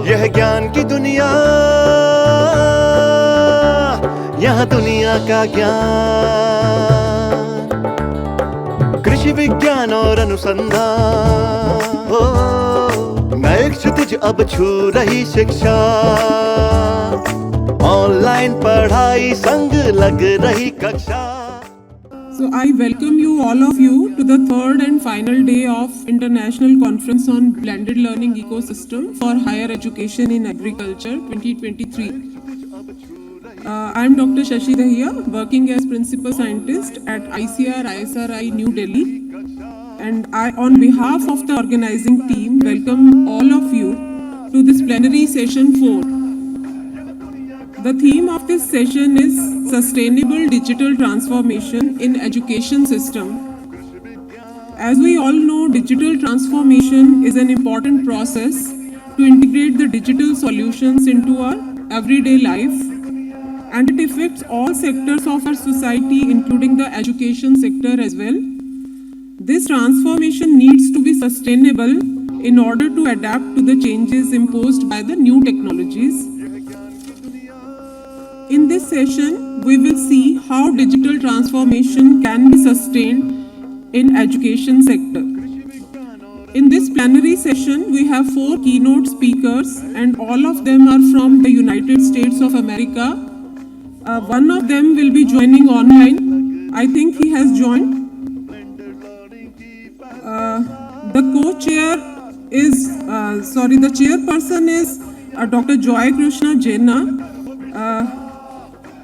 यह ज्ञान की दुनिया, यहाँ दुनिया का ज्ञान, कृषि विज्ञान और अनुसंधान, नए क्षितिज अब छू रही शिक्षा, ऑनलाइन पढ़ाई संग लग रही कक्षा. So I welcome you, all of you, to the third and final day of International Conference on Blended Learning Ecosystem for Higher Education in Agriculture 2023. I am Dr. Shashi Dahiya, working as Principal Scientist at ICR-ISRI New Delhi. And I, on behalf of the organizing team, welcome all of you to this plenary session 4. The theme of this session is Sustainable Digital Transformation in Education System. As we all know, digital transformation is an important process to integrate the digital solutions into our everyday life, and it affects all sectors of our society, including the education sector as well. This transformation needs to be sustainable in order to adapt to the changes imposed by the new technologies. In this session, we will see how digital transformation can be sustained in education sector. In this plenary session, we have 4 keynote speakers, and all of them are from the United States of America. One of them will be joining online. I think he has joined. The co-chair is, the chairperson is Dr. Joy Krishna Jena.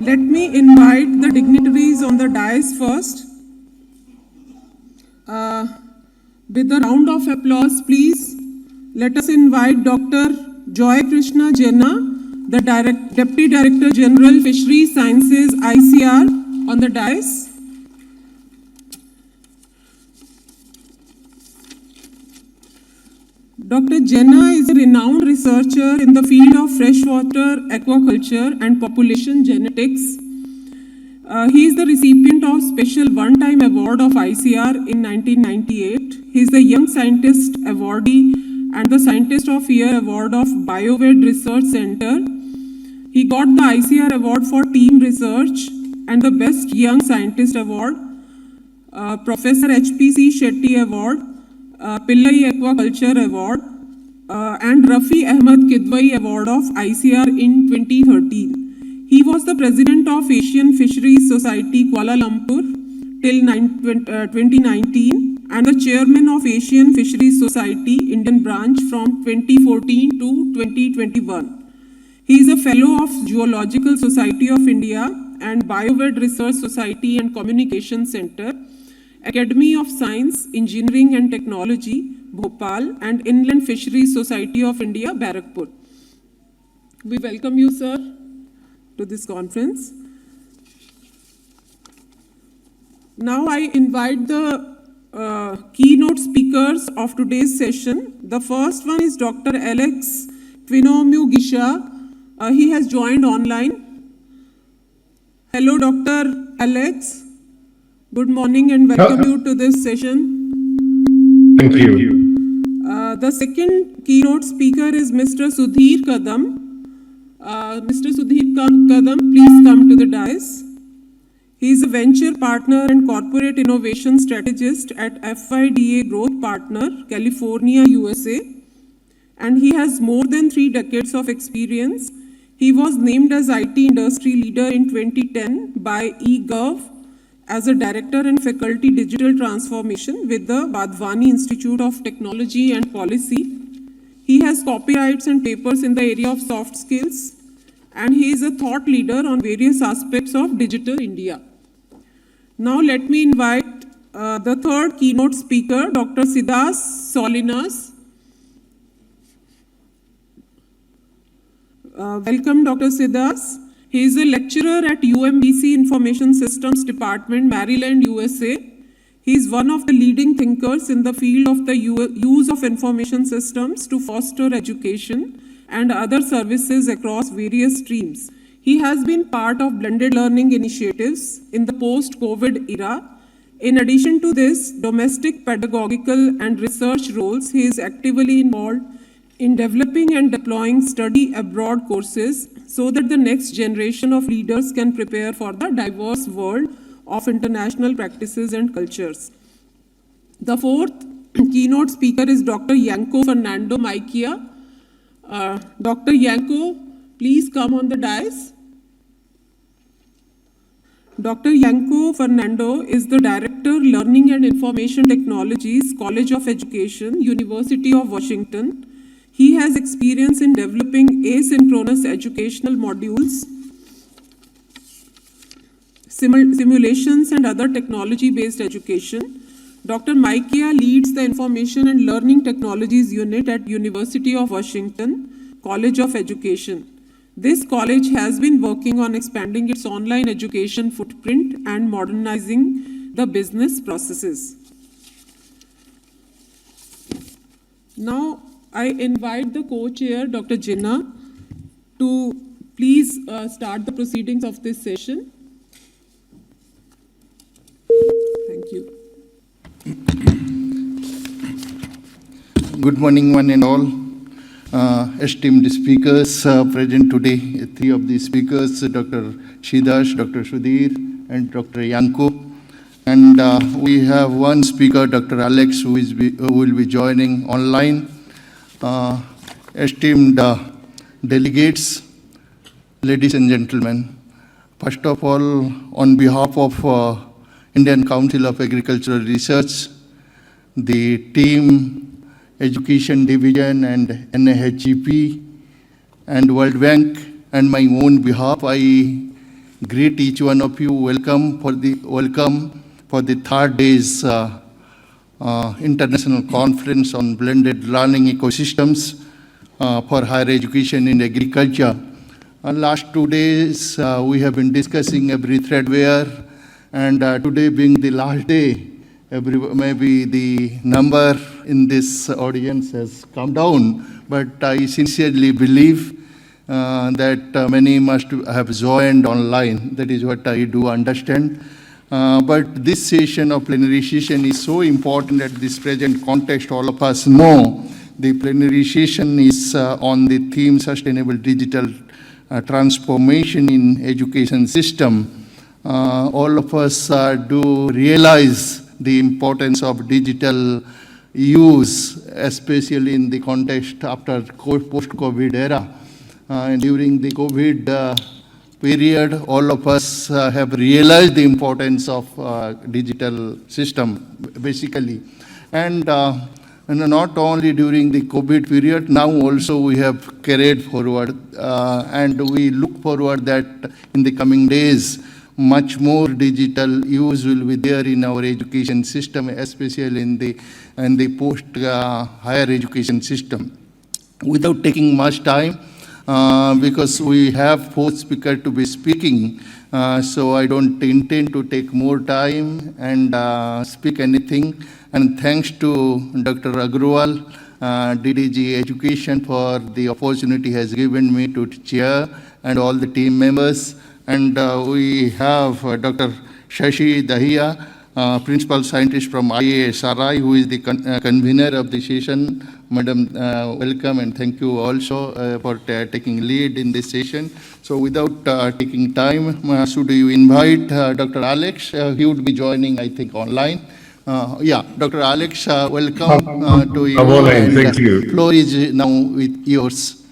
Let me invite the dignitaries on the dais first. With a round of applause, please, let us invite Dr. Joy Krishna Jena, the Deputy Director General Fisheries Sciences ICR, on the dais. Dr. Jena is a renowned researcher in the field of freshwater aquaculture and population genetics. He is the recipient of Special One-Time Award of ICR in 1998. He is the Young Scientist Awardee and the Scientist of Year Award of BioVed Research Center. He got the ICR Award for Team Research and the Best Young Scientist Award, Professor HPC Shetty Award, Pillai Aquaculture Award, and Rafi Ahmed Kidwai Award of ICR in 2013. He was the President of Asian Fisheries Society Kuala Lumpur till 2019 and the Chairman of Asian Fisheries Society Indian Branch from 2014 to 2021. He is a Fellow of Geological Society of India and BioVed Research Society and Communication Center, Academy of Science, Engineering and Technology, Bhopal, and Inland Fisheries Society of India, Barakpur. We welcome you, sir, to this conference. Now I invite the keynote speakers of today's session. The first one is Dr. Alex Twinomiu-Gisha. He has joined online. Hello, Dr. Alex. Good morning and welcome you to this session. Thank you. The second keynote speaker is Mr. Sudhir Kadam. Mr. Sudhir Kadam, please come to the dais. He is a venture partner and corporate innovation strategist at FIDA Growth Partner, California, USA. And he has more than 3 decades of experience. He was named as IT Industry Leader in 2010 by eGov as a Director and Faculty Digital Transformation with the Vadvani Institute of Technology and Policy. He has copyrights and papers in the area of soft skills, and he is a thought leader on various aspects of digital India. Now let me invite the third keynote speaker, Dr. Siddhas Solinas. Welcome, Dr. Siddhas. He is a lecturer at UMBC Information Systems Department, Maryland, USA. He is one of the leading thinkers in the field of the use of information systems to foster education and other services across various streams. He has been part of blended learning initiatives in the post-COVID era. In addition to this, domestic pedagogical and research roles, he is actively involved in developing and deploying study abroad courses so that the next generation of leaders can prepare for the diverse world of international practices and cultures. The fourth keynote speaker is Dr. Yanko Fernando Maikia. Dr. Yanko, please come on the dais. Dr. Yanko Fernando is the Director, Learning and Information Technologies, College of Education, University of Washington. He has experience in developing asynchronous educational modules, simulations, and other technology-based education. Dr. Maikia leads the Information and Learning Technologies Unit at University of Washington, College of Education. This college has been working on expanding its online education footprint and modernizing the business processes. Now, I invite the co-chair, Dr. Jinnah, to please start the proceedings of this session. Thank you. Good morning, one and all. Esteemed speakers present today, three of the speakers, Dr. Shidash, Dr. Sudhir, and Dr. Yanko. And we have one speaker, Dr. Alex, who will be joining online. Esteemed delegates, ladies and gentlemen, first of all, on behalf of Indian Council of Agricultural Research, the team, Education Division, and NAHGP, and World Bank, and my own behalf, I greet each one of you. Welcome for the third day's International Conference on Blended Learning Ecosystems for Higher Education in Agriculture. Last 2 days, we have been discussing every threadware, and today being the last day, maybe the number in this audience has come down, but I sincerely believe that many must have joined online. That is what I do understand. But this session of plenary session is so important at this present context. All of us know the plenary session is on the theme sustainable digital transformation in education system. All of us do realize the importance of digital use, especially in the context after post-COVID era. During the COVID period, all of us have realized the importance of digital system, basically. And not only during the COVID period, now also we have carried forward, and we look forward that in the coming days, much more digital use will be there in our education system, especially in the post higher education system. Without taking much time, because we have 4 speakers to be speaking, so I don't intend to take more time and speak anything. And thanks to Dr. Agrawal, DDG Education, for the opportunity has given me to chair, and all the team members. And we have Dr. Shashi Dahiya, Principal Scientist from IASRI, who is the convener of the session. Madam, welcome, and thank you also for taking lead in this session. So without taking time, should you invite Dr. Alex? He would be joining, I think, online. Yeah, Dr. Alex, welcome to you. Thank you. The floor is now with yours.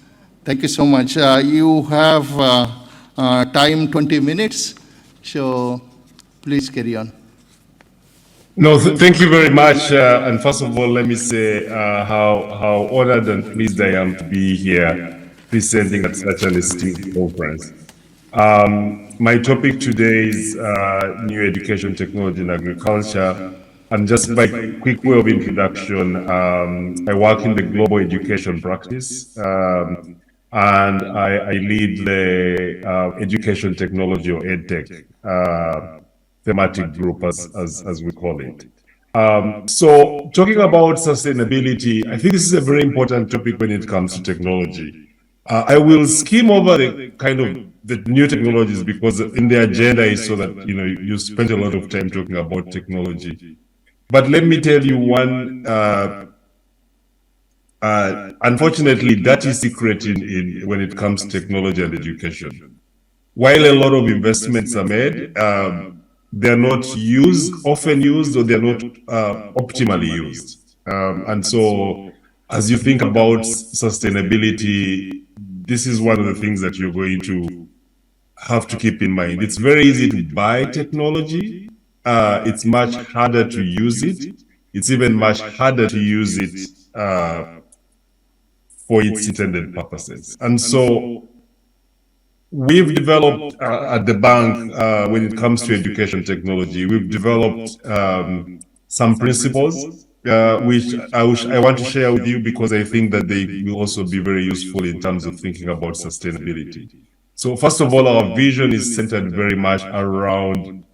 Thank you so much. You have time 20 minutes, so please carry on. No, thank you very much. And first of all, let me say how honored and pleased I am to be here presenting at such an esteemed conference. My topic today is new education technology in agriculture. And just by quick way of introduction, I work in the global education practice. And I lead the education technology, or EdTech, thematic group, as we call it. So talking about sustainability, I think this is a very important topic when it comes to technology. I will skim over the kind of the new technologies, because in the agenda is so that, you know, you spend a lot of time talking about technology. But let me tell you one, unfortunately, dirty secret in when it comes to technology and education. While a lot of investments are made, they're not often used, or they're not optimally used. And so, as you think about sustainability, this is one of the things that you're going to have to keep in mind. It's very easy to buy technology. It's much harder to use it. It's even much harder to use it for its intended purposes. And so we've developed at the bank, when it comes to education technology, we've developed some principles which I want to share with you, because I think that they will also be very useful in terms of thinking about sustainability. So first of all, our vision is centered very much around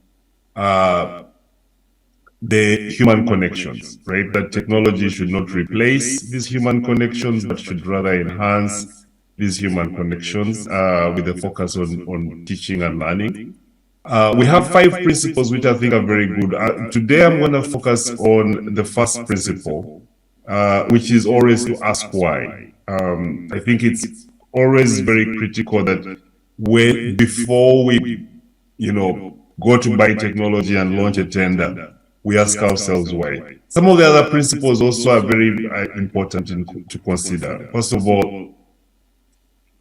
the human connections, right? That technology should not replace these human connections, but should rather enhance these human connections with a focus on teaching and learning. We have 5 principles which I think are very good. Today, I'm going to focus on the first principle, which is always to ask why. I think it's always very critical that before we, you know, go to buy technology and launch a tender, we ask ourselves why. Some of the other principles also are very important to consider. First of all,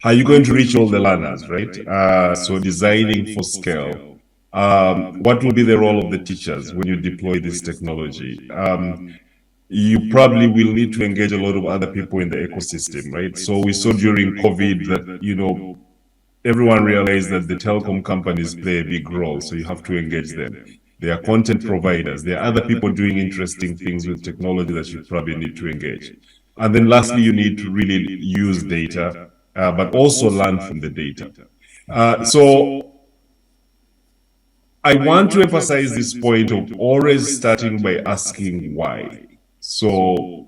how are you going to reach all the learners, right? So designing for scale. What will be the role of the teachers when you deploy this technology? You probably will need to engage a lot of other people in the ecosystem, right? So we saw during COVID that, you know, everyone realized that the telecom companies play a big role, so you have to engage them. They are content providers. There are other people doing interesting things with technology that you probably need to engage. And then lastly, you need to really use data, but also learn from the data. So I want to emphasize this point of always starting by asking why. So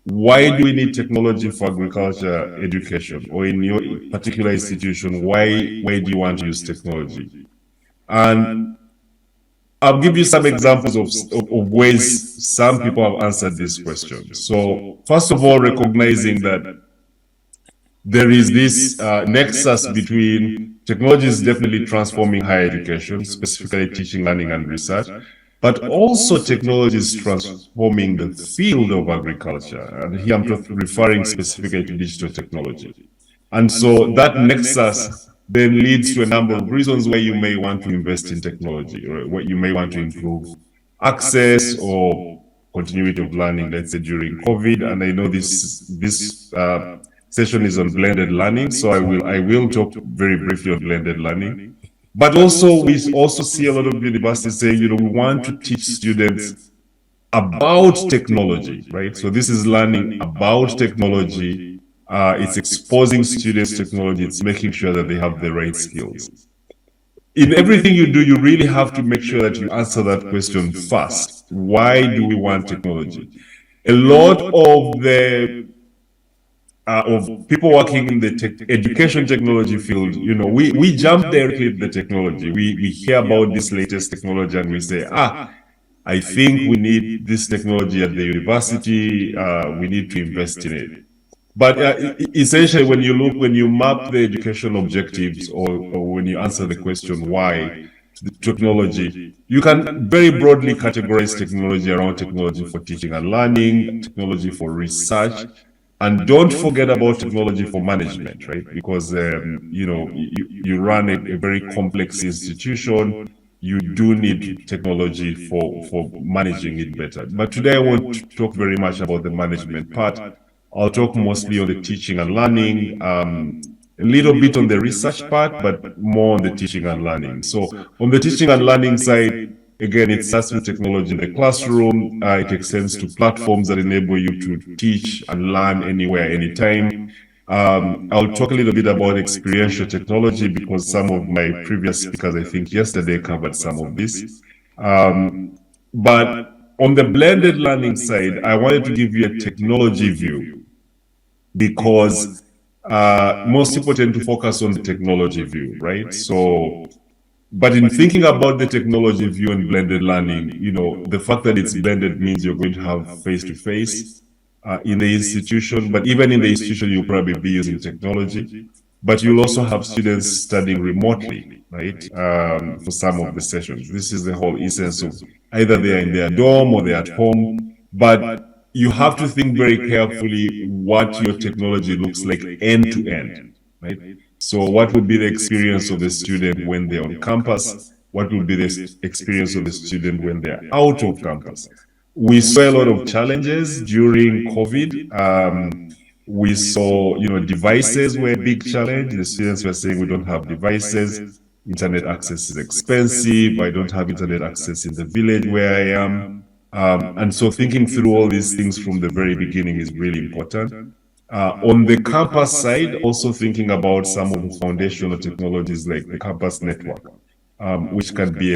why do we need technology for agriculture education, or in your particular institution, why do you want to use technology? And I'll give you some examples of ways some people have answered this question. So first of all, recognizing that there is this nexus between technology is definitely transforming higher education, specifically teaching, learning, and research, but also technology is transforming the field of agriculture. And here I'm referring specifically to digital technology. And so that nexus then leads to a number of reasons why you may want to invest in technology, or what you may want to improve access or continuity of learning, let's say during COVID. And I know this session is on blended learning, so I will talk very briefly on blended learning. But also, we also see a lot of universities saying, you know, we want to teach students about technology, right? So this is learning about technology. It's exposing students to technology. It's making sure that they have the right skills. In everything you do, you really have to make sure that you answer that question first. Why do we want technology? A lot of the of people working in the education technology field, you know, we jump directly to the technology. We hear about this latest technology and we say, I think we need this technology at the university. We need to invest in it. But essentially, when you map the education objectives, or when you answer the question why the technology, you can very broadly categorize technology around technology for teaching and learning, technology for research, and don't forget about technology for management, right? Because you know, you run a very complex institution. You do need technology for managing it better. But today I want to talk very much about the management part. I'll talk mostly on the teaching and learning, a little bit on the research part, but more on the teaching and learning. So on the teaching and learning side, again, it starts with technology in the classroom. It extends to platforms that enable you to teach and learn anywhere, anytime. I'll talk a little bit about experiential technology, because some of my previous speakers, I think yesterday, covered some of this. But on the blended learning side, I wanted to give you a technology view, because most people tend to focus on the technology view, right? So, but in thinking about the technology view and blended learning, the fact that it's blended means you're going to have face-to-face in the institution, but even in the institution, you'll probably be using technology. But you'll also have students studying remotely, right, for some of the sessions. This is the whole essence of either they're in their dorm or they're at home, but you have to think very carefully what your technology looks like end to end, right? So what would be the experience of the student when they're on campus? What would be the experience of the student when they're out of campus? We saw a lot of challenges during COVID. We saw, devices were a big challenge. The students were saying we don't have devices. Internet access is expensive. I don't have internet access in the village where I am. And so thinking through all these things from the very beginning is really important. On the campus side, also thinking about some of the foundational technologies like the campus network, which can be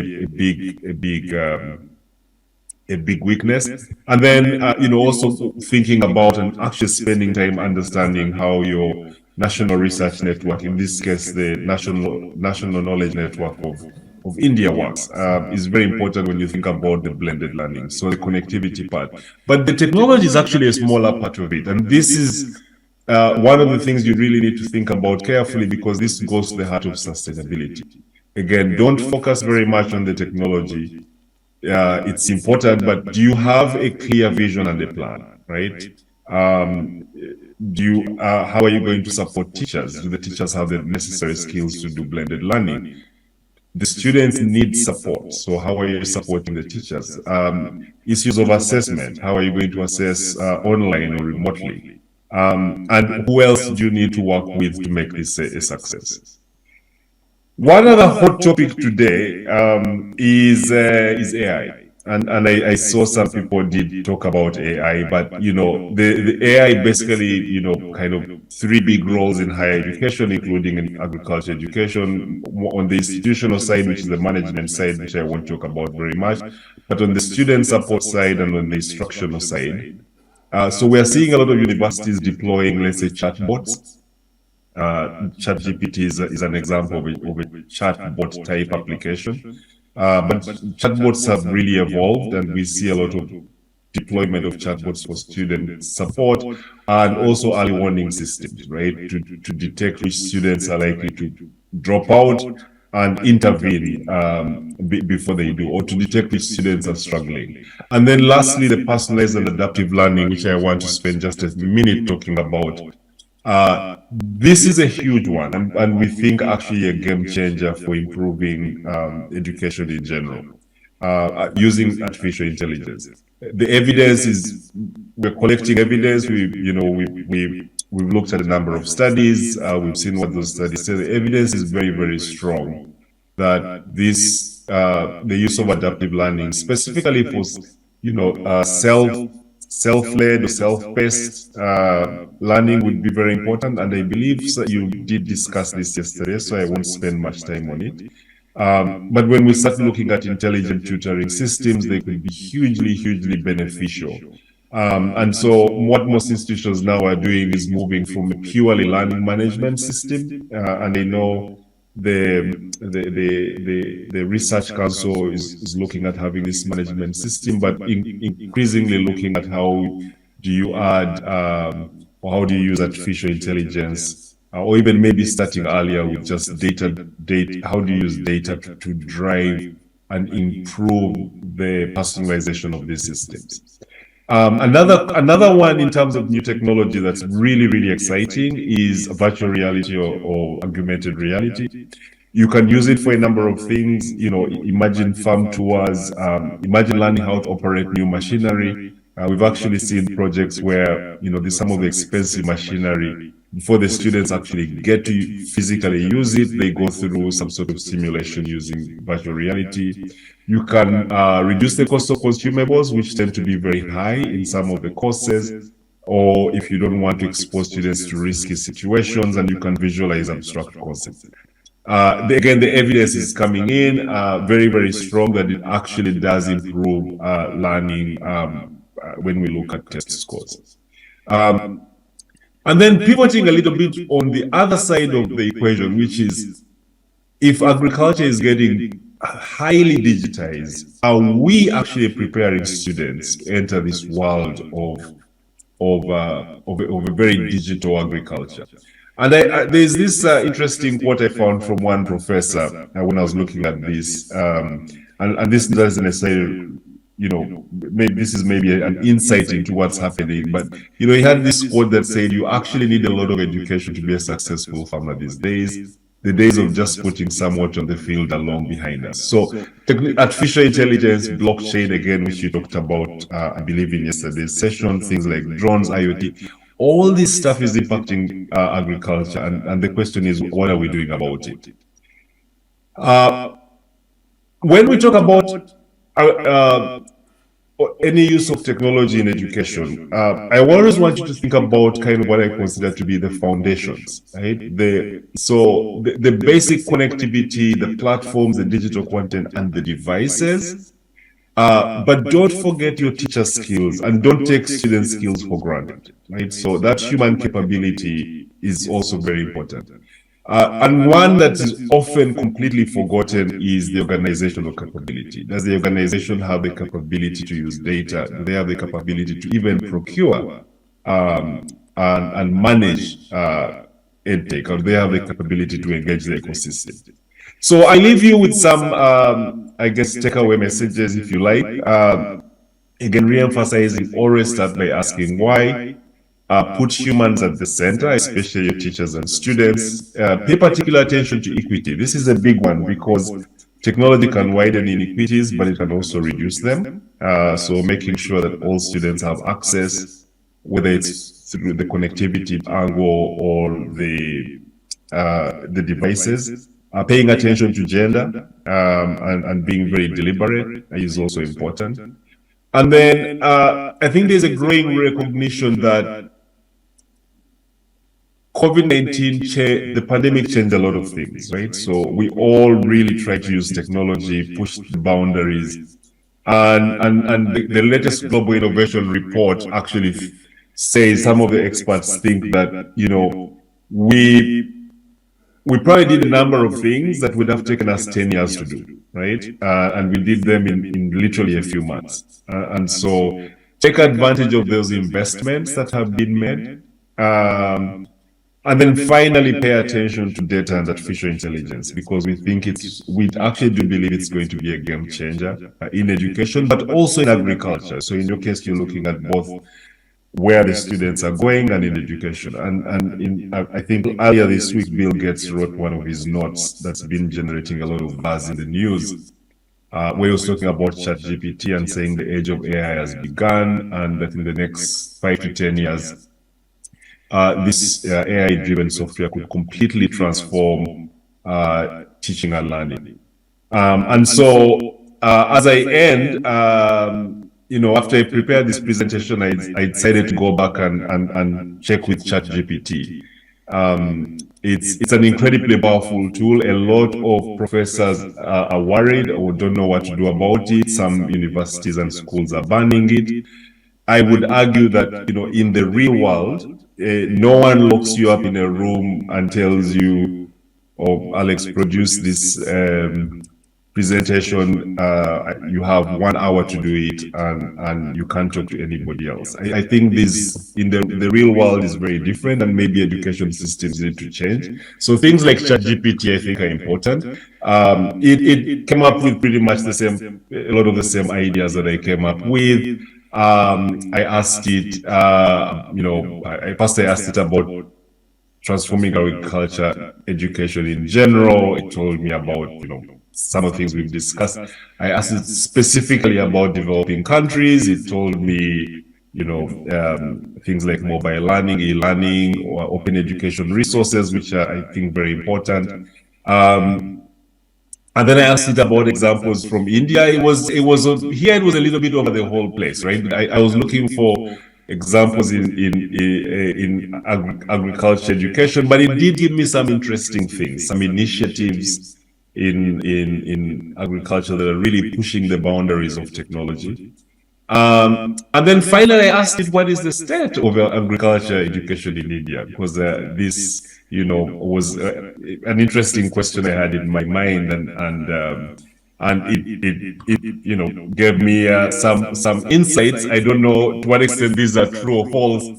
a big weakness. And then, also thinking about and actually spending time understanding how your national research network, in this case, the national knowledge network of India works, is very important when you think about the blended learning. So the connectivity part, but the technology is actually a smaller part of it. And this is one of the things you really need to think about carefully, because this goes to the heart of sustainability. Again, don't focus very much on the technology. It's important, but do you have a clear vision and a plan, right? How are you going to support teachers? Do the teachers have the necessary skills to do blended learning? The students need support. So how are you supporting the teachers? Issues of assessment. How are you going to assess online or remotely? And who else do you need to work with to make this a success? One other hot topic today is AI. And I saw some people did talk about AI, but the AI basically, kind of three big roles in higher education, including in agriculture education, on the institutional side, which is the management side, which I won't talk about very much, but on the student support side and on the instructional side. So we are seeing a lot of universities deploying, let's say, chatbots. ChatGPT is an example of a chatbot type application. But chatbots have really evolved, and we see a lot of deployment of chatbots for student support and also early warning systems, right? To detect which students are likely to drop out and intervene before they do, or to detect which students are struggling. And then lastly, the personalized and adaptive learning, which I want to spend just a minute talking about. This is a huge one, and we think actually a game changer for improving education in general, using artificial intelligence. The evidence is, we're collecting evidence. We've looked at a number of studies. We've seen what those studies say. The evidence is very, very strong that this, the use of adaptive learning, specifically for, self-led or self-paced learning would be very important. And I believe you did discuss this yesterday, so I won't spend much time on it. But when we start looking at intelligent tutoring systems, they could be hugely, hugely beneficial. And so what most institutions now are doing is moving from a purely learning management system. And I know the Research Council is looking at having this management system, but increasingly looking at how do you add or how do you use artificial intelligence, or even maybe starting earlier with just data. How do you use data to drive and improve the personalization of these systems? Another one in terms of new technology that's really, really exciting is virtual reality or augmented reality. You can use it for a number of things. Imagine farm tours, imagine learning how to operate new machinery. We've actually seen projects where, there's some of the expensive machinery. Before the students actually get to physically use it, they go through some sort of simulation using virtual reality. You can reduce the cost of consumables, which tend to be very high in some of the courses, or if you don't want to expose students to risky situations, and you can visualize abstract concepts. Again, the evidence is coming in very, very strong that it actually does improve learning when we look at test scores. And then pivoting a little bit on the other side of the equation, which is if agriculture is getting highly digitized, are we actually preparing students to enter this world of a very digital agriculture? And there's this interesting quote I found from one professor when I was looking at this, and this doesn't necessarily, maybe this is maybe an insight into what's happening, but he had this quote that said, you actually need a lot of education to be a successful farmer these days. The days of just putting someone on the field are long behind us. So artificial intelligence, blockchain, again, which you talked about, I believe in yesterday's session, things like drones, IoT, all this stuff is impacting agriculture. And the question is, what are we doing about it? When we talk about any use of technology in education, I always want you to think about kind of what I consider to be the foundations, right? The basic connectivity, the platforms, the digital content, and the devices. But don't forget your teacher skills and don't take student skills for granted, right? So that human capability is also very important. And one that is often completely forgotten is the organizational capability. Does the organization have the capability to use data? Do they have the capability to even procure and manage edtech? Or do they have the capability to engage the ecosystem? So I leave you with some, I guess, takeaway messages, if you like. Again, re-emphasizing, always start by asking why. Put humans at the center, especially your teachers and students. Pay particular attention to equity. This is a big one because technology can widen inequities, but it can also reduce them. So making sure that all students have access, whether it's through the connectivity angle or the devices. Paying attention to gender and being very deliberate is also important. And then I think there's a growing recognition that COVID-19, the pandemic changed a lot of things, right? So we all really try to use technology, push the boundaries. And the latest Global Innovation Report actually says, some of the experts think that, we probably did a number of things that would have taken us 10 years to do, right? And we did them in literally a few months. And so take advantage of those investments that have been made. And then finally pay attention to data and artificial intelligence, because we actually do believe it's going to be a game changer in education, but also in agriculture. So in your case, you're looking at both where the students are going and in education. And I think earlier this week, Bill Gates wrote one of his notes that's been generating a lot of buzz in the news, where he was talking about ChatGPT and saying the age of AI has begun, and that in the next 5 to 10 years, this AI-driven software could completely transform teaching and learning. And so as I end, after I prepared this presentation, I decided to go back and check with ChatGPT. It's an incredibly powerful tool. A lot of professors are worried or don't know what to do about it. Some universities and schools are banning it. I would argue that, in the real world, no one locks you up in a room and tells you, "Oh, Alex, produce this presentation. You have 1 hour to do it, and you can't talk to anybody else." I think this, in the real world, is very different, and maybe education systems need to change. So things like ChatGPT, I think, are important. It came up with pretty much a lot of the same ideas that I came up with. I asked it, I asked it about transforming agriculture education in general. It told me about, some of the things we've discussed. I asked it specifically about developing countries. It told me, things like mobile learning, e-learning, or open education resources, which are, I think, very important. And then I asked it about examples from India. It was a little bit over the whole place, right? I was looking for examples in agriculture education, but it did give me some interesting things, some initiatives in agriculture that are really pushing the boundaries of technology. And then finally, I asked it, what is the state of agriculture education in India? Because this, was an interesting question I had in my mind, and it gave me some insights. I don't know to what extent these are true or false,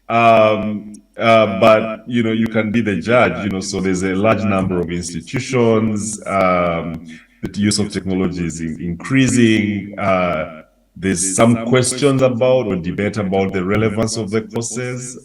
but you can be the judge. So there's a large number of institutions. The use of technology is increasing. There's some questions about or debate about the relevance of the courses,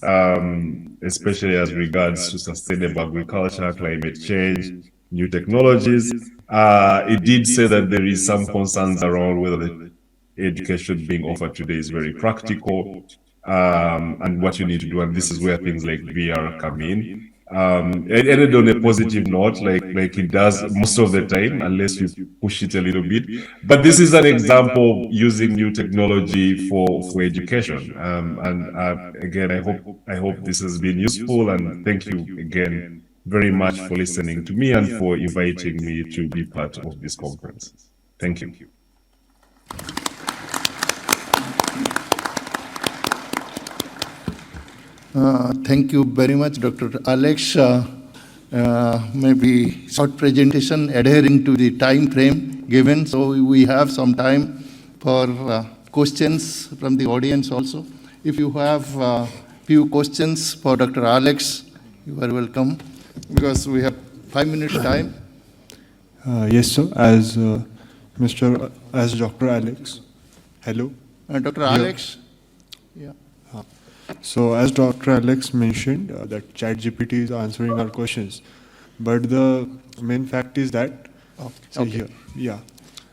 especially as regards to sustainable agriculture, climate change, new technologies. It did say that there is some concerns around whether the education being offered today is very practical, and what you need to do. And this is where things like VR come in. It ended on a positive note, like it does most of the time, unless you push it a little bit. But this is an example of using new technology for education. Again, I hope this has been useful, and thank you again very much for listening to me and for inviting me to be part of this conference. Thank you. Thank you very much, Dr. Alex. Maybe short presentation adhering to the time frame given, so we have some time for questions from the audience also. If you have few questions for Dr. Alex, you are welcome, because we have 5 minutes time. Yes, sir. As Dr. Alex. Hello. Dr. Alex. Yeah. So as Dr. Alex mentioned, that ChatGPT is answering our questions, but the main fact is that, here, yeah.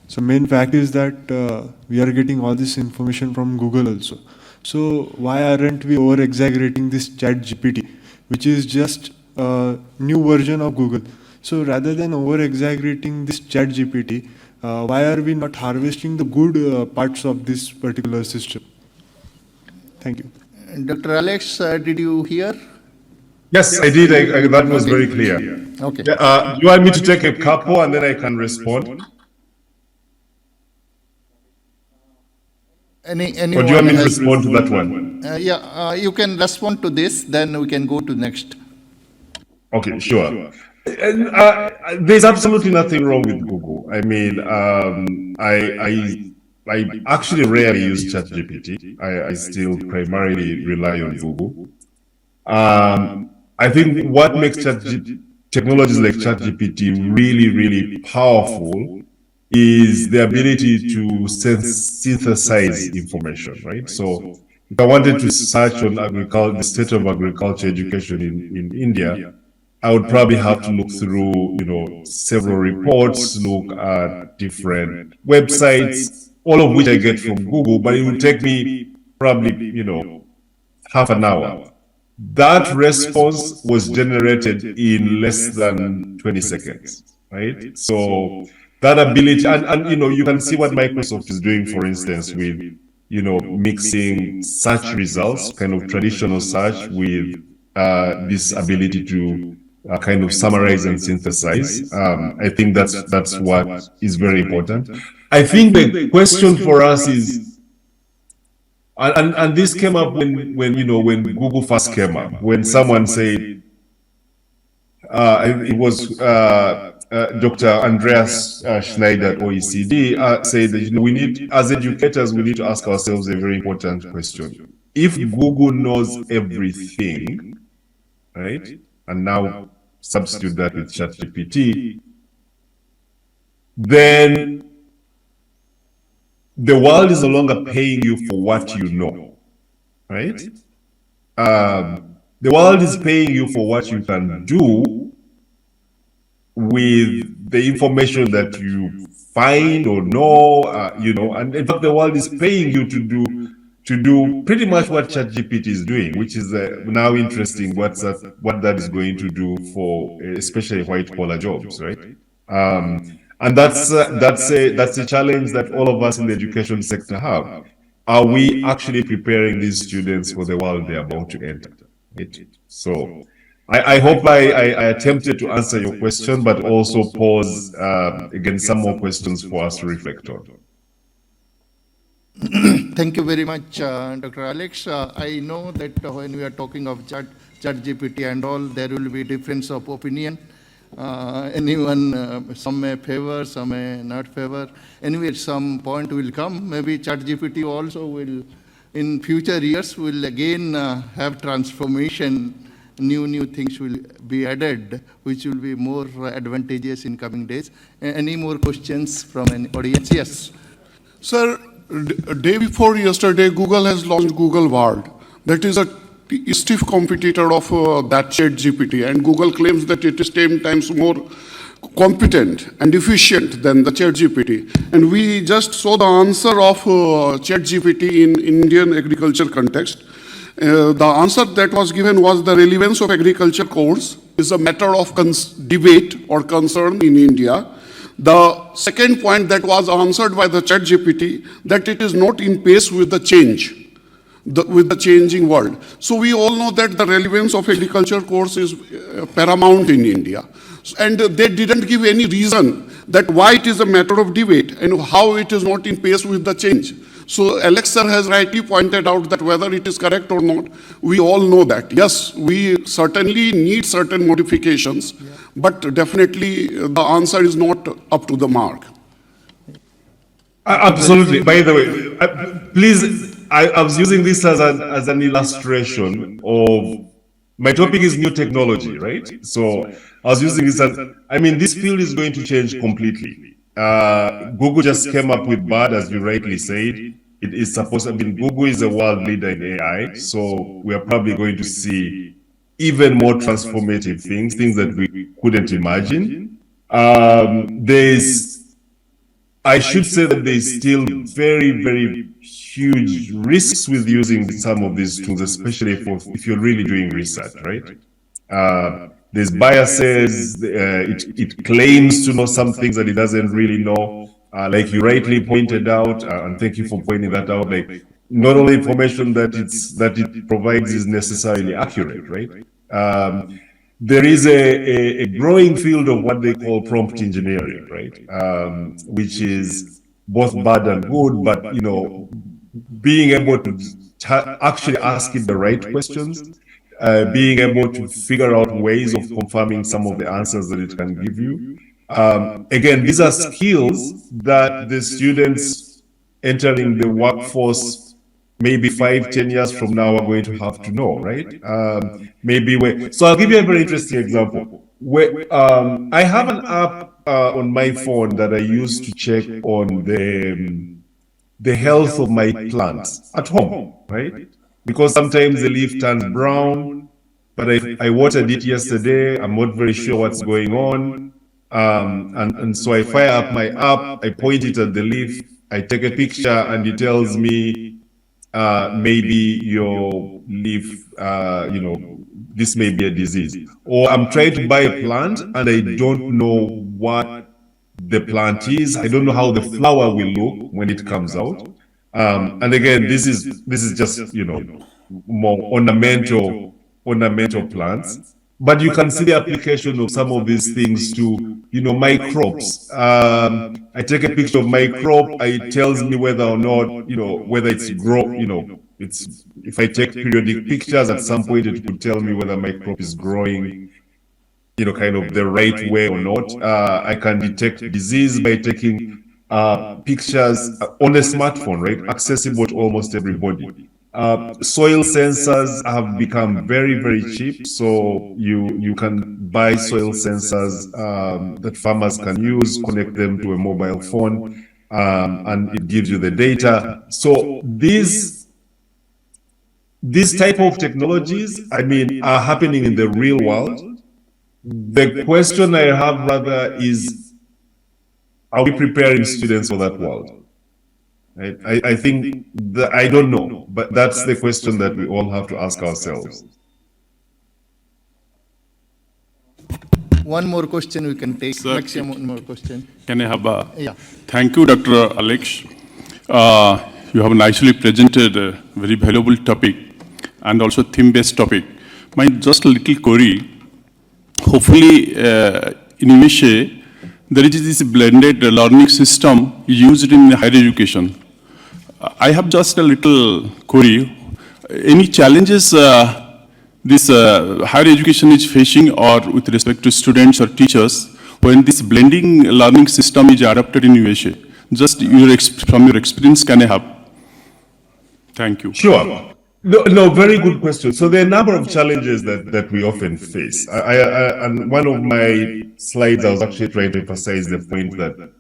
So main fact is that we are getting all this information from Google also. So why aren't we over exaggerating this ChatGPT, which is just a new version of Google? So rather than over exaggerating this ChatGPT, why are we not harvesting the good parts of this particular system? Thank you. Dr. Alex, did you hear? Yes, I did. That was very clear. Okay. Do you want me to take a couple and then I can respond? Or do you want me to respond to that one? You can respond to this, then we can go to next. Okay, sure. And, there's absolutely nothing wrong with Google. I mean, I actually rarely use ChatGPT. I still primarily rely on Google. I think what makes technologies like ChatGPT really, really powerful is the ability to synthesize information, right? So if I wanted to search on the state of agriculture education in India, I would probably have to look through, several reports, look at different websites, all of which I get from Google, but it would take me probably, half an hour. That response was generated in less than 20 seconds, right? So that ability, and you can see what Microsoft is doing, for instance, with, mixing search results, kind of traditional search, with this ability to kind of summarize and synthesize. I think that's what is very important. I think the question for us is, and this came up when Google first came up, when someone said, it was Dr. Andreas Schneider at OECD said that we need, as educators, we need to ask ourselves a very important question. If Google knows everything, right, and now substitute that with ChatGPT, then the world is no longer paying you for what you know, right? The world is paying you for what you can do with the information that you find or know, and in fact, the world is paying you to do pretty much what ChatGPT is doing, which is now interesting. What that is going to do for especially white-collar jobs, right? And that's a challenge that all of us in the education sector have. Are we actually preparing these students for the world they're about to enter? Right? So I hope I attempted to answer your question, but also pose again some more questions for us to reflect on. Thank you very much, Dr. Alex. I know that when we are talking of ChatGPT and all, there will be difference of opinion. Some may favor, some may not favor. Anyway, some point will come. Maybe ChatGPT also will, in future years, will again have transformation. New things will be added, which will be more advantageous in coming days. Any more questions from any audience? Yes. Sir, day before yesterday, Google has launched Google Bard. That is a stiff competitor of that ChatGPT, and Google claims that it is 10 times more competent and efficient than the ChatGPT. And we just saw the answer of ChatGPT in Indian agriculture context. The answer that was given was the relevance of agriculture course is a matter of debate or concern in India. The second point that was answered by the ChatGPT, that it is not in pace with the change, with the changing world. So we all know that the relevance of agriculture course is paramount in India. And they didn't give any reason that why it is a matter of debate and how it is not in pace with the change. So Alex sir has rightly pointed out that whether it is correct or not, we all know that. Yes, we certainly need certain modifications, but definitely the answer is not up to the mark. Absolutely. By the way, please, I was using this as an illustration of, my topic is new technology, right? So I was using this as, I mean, this field is going to change completely. Google just came up with BARD, as you rightly said. It is supposed, I mean, Google is a world leader in AI, so we are probably going to see even more transformative things that we couldn't imagine. I should say that there's still very, very huge risks with using some of these tools, especially if you're really doing research, right? There's biases, it claims to know some things that it doesn't really know. Like you rightly pointed out, and thank you for pointing that out, like not all information that it provides is necessarily accurate, right? There is a growing field of what they call prompt engineering, right? Which is both bad and good, but, you know, being able to actually ask it the right questions, being able to figure out ways of confirming some of the answers that it can give you. Again, these are skills that the students entering the workforce maybe 5-10 years from now are going to have to know, right? So I'll give you a very interesting example. I have an app on my phone that I use to check on the health of my plants at home, right? Because sometimes the leaf turns brown, but I watered it yesterday, I'm not very sure what's going on. And so I fire up my app, I point it at the leaf, I take a picture, and it tells me, maybe your leaf, you know, this may be a disease. Or I'm trying to buy a plant and I don't know what the plant is. I don't know how the flower will look when it comes out. And again, this is just, you know, more ornamental plants. But you can see the application of some of these things to, you know, my crops. I take a picture of my crop, it tells me whether or not, you know, whether it's you know, if I take periodic pictures, at some point it could tell me whether my crop is growing, you know, kind of the right way or not. I can detect disease by taking pictures on a smartphone, right? Accessible to almost everybody. Soil sensors have become very, very cheap. So you can buy soil sensors that farmers can use, connect them to a mobile phone, and it gives you the data. So these type of technologies, I mean, are happening in the real world. The question I have rather is, are we preparing students for that world? I think that, I don't know, but that's the question that we all have to ask ourselves. One more question we can take, Sir, maximum one more question. Can I have a... Yeah. Thank you, Dr. Alex. You have nicely presented a very valuable topic and also theme-based topic. My just a little query. Hopefully, in IMISHE, there is this blended learning system used in higher education. I have just a little query. Any challenges this higher education is facing or with respect to students or teachers when this blending learning system is adopted in USA? Just from your experience, can I have? Thank you. Sure. No, very good question. So there are a number of challenges that we often face. And one of my slides, I was actually trying to emphasize the point that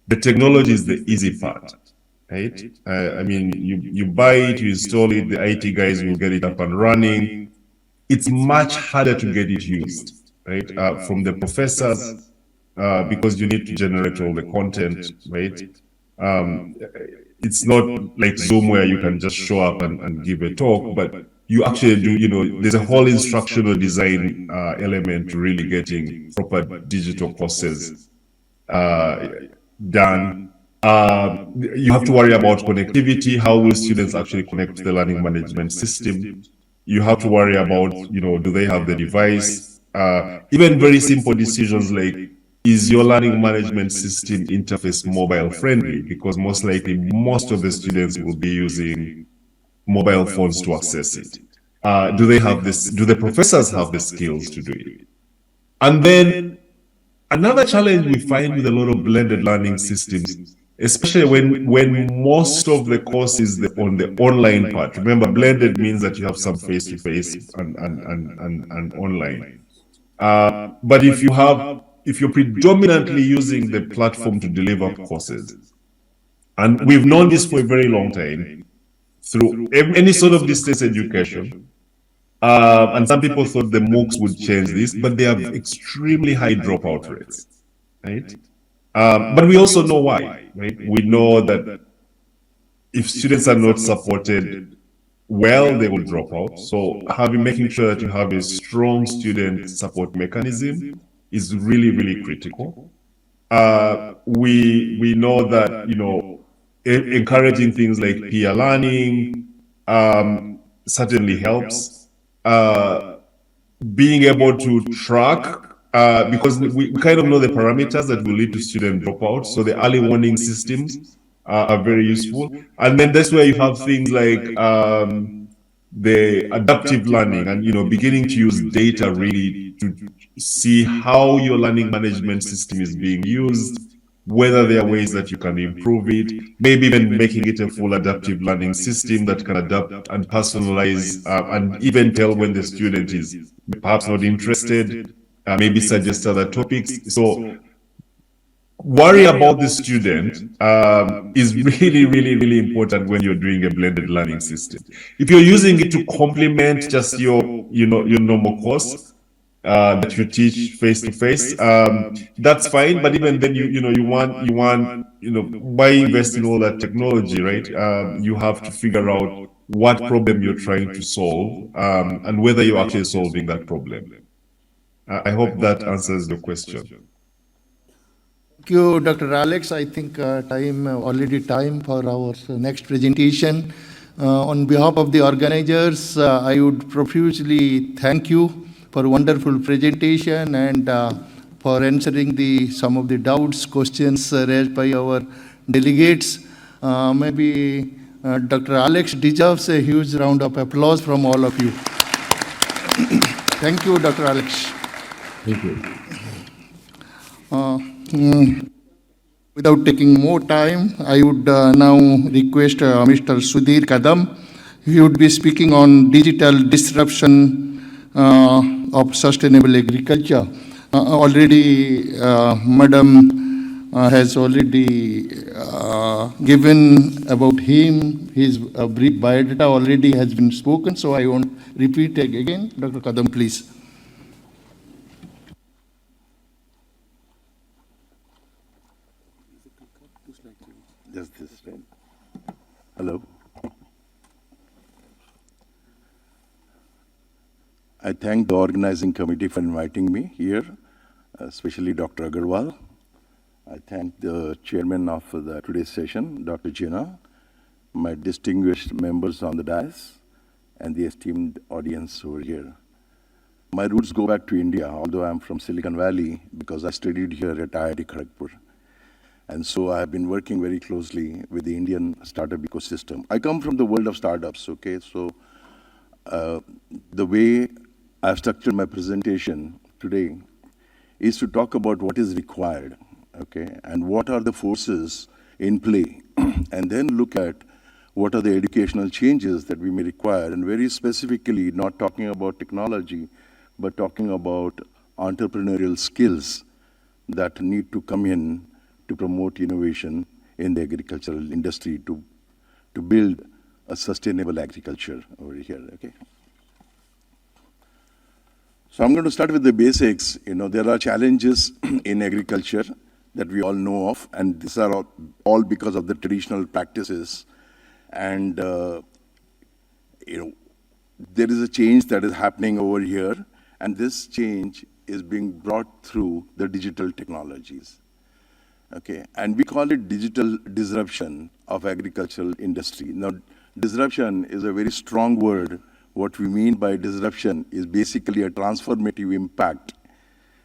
the technology is the easy part, right? I mean, you buy it, you install it, the IT guys will get it up and running. It's much harder to get it used, right? From the professors, because you need to generate all the content, right? It's not like Zoom where you can just show up and give a talk, but you actually do, there's a whole instructional design element to really getting proper digital courses done. You have to worry about connectivity. How will students actually connect to the learning management system? You have to worry about, do they have the device? Even very simple decisions like, is your learning management system interface mobile friendly? Because most likely most of the students will be using mobile phones to access it. Do they have this? Do the professors have the skills to do it? And then another challenge we find with a lot of blended learning systems, especially when most of the course is on the online part. Remember, blended means that you have some face-to-face and online. But if you're predominantly using the platform to deliver courses, and we've known this for a very long time, through any sort of distance education, and some people thought the MOOCs would change this, but they have extremely high dropout rates, right? But we also know why, right? We know that if students are not supported well, they will drop out. So making sure that you have a strong student support mechanism is really, really critical. We know that, encouraging things like peer learning certainly helps. Being able to track, because we kind of know the parameters that will lead to student dropout. So the early warning systems are very useful. And then that's where you have things like the adaptive learning and, beginning to use data really to see how your learning management system is being used, whether there are ways that you can improve it, maybe even making it a full adaptive learning system that can adapt and personalize and even tell when the student is perhaps not interested, maybe suggest other topics. So worry about the student is really, really, really important when you're doing a blended learning system. If you're using it to complement just your normal course, that you teach face to face, that's fine. But even then, you want, why invest in all that technology, right? You have to figure out what problem you're trying to solve, and whether you're actually solving that problem. I hope that answers your question. Thank you, Dr. Alex. I think already time for our next presentation. On behalf of the organizers, I would profusely thank you for wonderful presentation and for answering some of the doubts, questions raised by our delegates. Maybe Dr. Alex deserves a huge round of applause from all of you. Thank you, Dr. Alex. Thank you. Without taking more time, I would now request Mr. Sudhir Kadam. He would be speaking on digital disruption of sustainable agriculture. Already, Madam has already given about him. His brief biodata already has been spoken, so I won't repeat it again. Dr. Kadam, please. Just this, right? Hello. I thank the organizing committee for inviting me here, especially Dr. Agarwal. I thank the chairman of today's session, Dr. Jinnah, my distinguished members on the dais, and the esteemed audience over here. My roots go back to India, although I'm from Silicon Valley because I studied here at IIT Kharagpur. And so I have been working very closely with the Indian startup ecosystem. I come from the world of startups, okay? So the way I've structured my presentation today is to talk about what is required, okay? And what are the forces in play, and then look at what are the educational changes that we may require, and very specifically, not talking about technology, but talking about entrepreneurial skills that need to come in to promote innovation in the agricultural industry to build a sustainable agriculture over here, okay? So I'm going to start with the basics. You know, there are challenges in agriculture that we all know of, and these are all because of the traditional practices. And, you know, there is a change that is happening over here, and this change is being brought through the digital technologies. Okay, and we call it digital disruption of agricultural industry. Now, disruption is a very strong word. What we mean by disruption is basically a transformative impact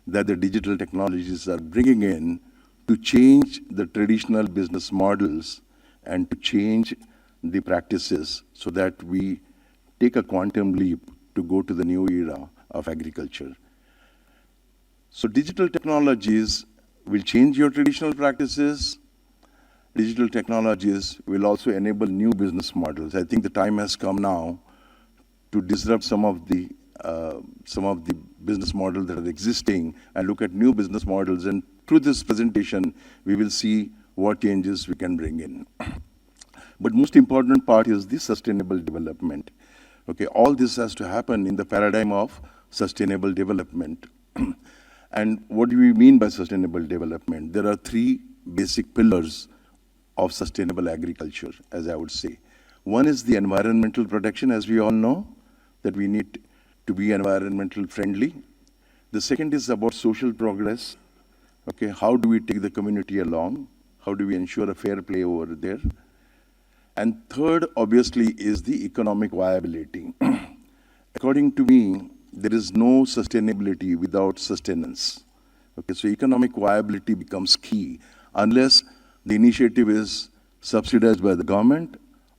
that the digital technologies are bringing in to change the traditional business models and to change the practices so that we take a quantum leap to go to the new era of agriculture. So digital technologies will change your traditional practices. Digital technologies will also enable new business models. I think the time has come now to disrupt some of the business models that are existing and look at new business models. And through this presentation, we will see what changes we can bring in. But most important part is the sustainable development. Okay, all this has to happen in the paradigm of sustainable development. And what do we mean by sustainable development? There are three basic pillars of sustainable agriculture, as I would say. One is the environmental protection, as we all know, that we need to be environmental friendly. The second is about social progress. Okay, how do we take the community along? How do we ensure a fair play over there? And third, obviously, is the economic viability. According to me, there is no sustainability without sustenance. Okay, so economic viability becomes key unless the initiative is subsidized by the government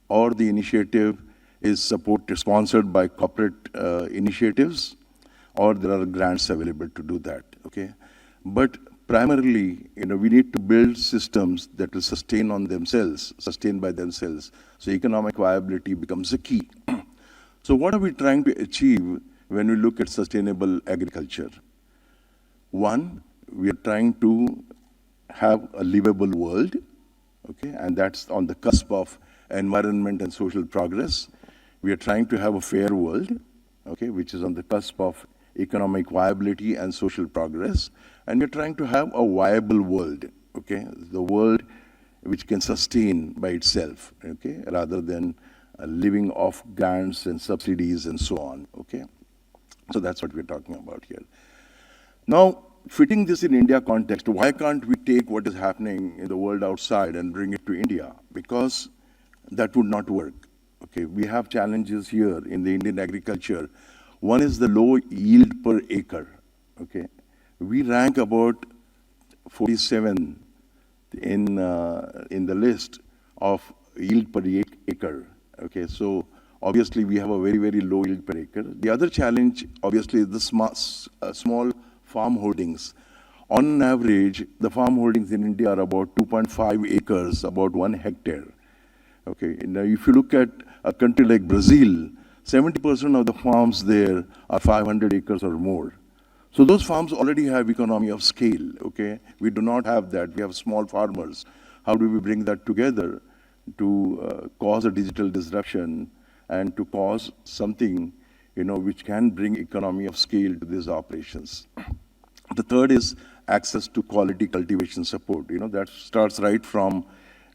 or the initiative is sponsored by corporate initiatives, or there are grants available to do that. Okay, but primarily, you know, we need to build systems that will sustain by themselves. So economic viability becomes the key. So what are we trying to achieve when we look at sustainable agriculture? One, we are trying to have a livable world, okay, and that's on the cusp of environment and social progress. We are trying to have a fair world, okay, which is on the cusp of economic viability and social progress. And we're trying to have a viable world, okay, the world which can sustain by itself, okay, rather than living off grants and subsidies and so on, okay. So that's what we're talking about here. Now, fitting this in India context, why can't we take what is happening in the world outside and bring it to India? Because that would not work. Okay, we have challenges here in the Indian agriculture. One is the low yield per acre. Okay, we rank about 47 in the list of yield per acre. Okay, so obviously we have a very, very low yield per acre. The other challenge, obviously, is the small farm holdings. On average, the farm holdings in India are about 2.5 acres, about 1 hectare. Okay, now if you look at a country like Brazil, 70% of the farms there are 500 acres or more. So those farms already have economy of scale, okay? We do not have that. We have small farmers. How do we bring that together to cause a digital disruption and to cause something, you know, which can bring economy of scale to these operations? The third is access to quality cultivation support. You know, that starts right from,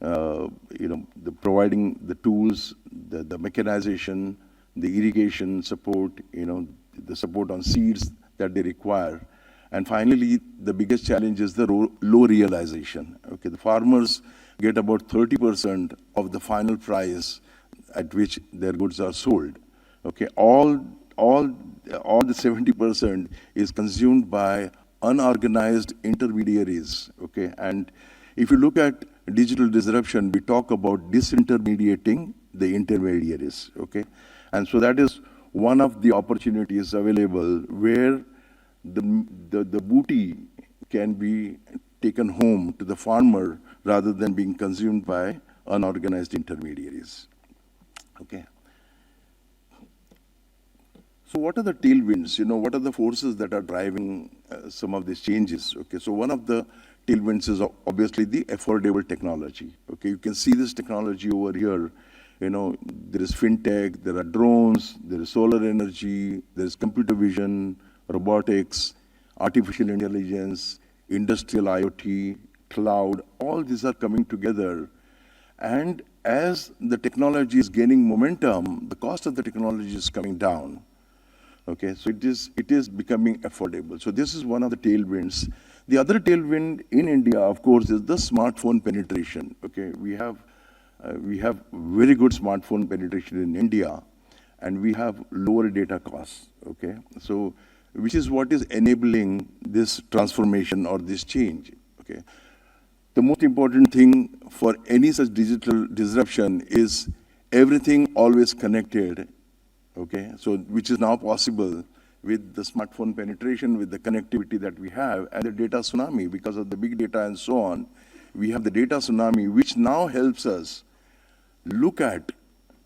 you know, providing the tools, the mechanization, the irrigation support, you know, the support on seeds that they require. And finally, the biggest challenge is the low realization. Okay, the farmers get about 30% of the final price at which their goods are sold. Okay, all the 70% is consumed by unorganized intermediaries. Okay, and If you look at digital disruption, we talk about disintermediating the intermediaries, okay? And so that is one of the opportunities available where the booty can be taken home to the farmer rather than being consumed by unorganized intermediaries, okay? So what are the tailwinds? What are the forces that are driving some of these changes? Okay, so one of the tailwinds is obviously the affordable technology. Okay, you can see this technology over here. There is fintech, there are drones, there is solar energy, there is computer vision, robotics, artificial intelligence, industrial IoT, cloud. All these are coming together. And as the technology is gaining momentum, the cost of the technology is coming down. Okay, so it is becoming affordable. So this is one of the tailwinds. The other tailwind in India, of course, is the smartphone penetration. Okay, we have very good smartphone penetration in India, and we have lower data costs. Okay, so which is what is enabling this transformation or this change. Okay, the most important thing for any such digital disruption is everything always connected. Okay, so which is now possible with the smartphone penetration, with the connectivity that we have, and the data tsunami because of the big data and so on. We have the data tsunami, which now helps us look at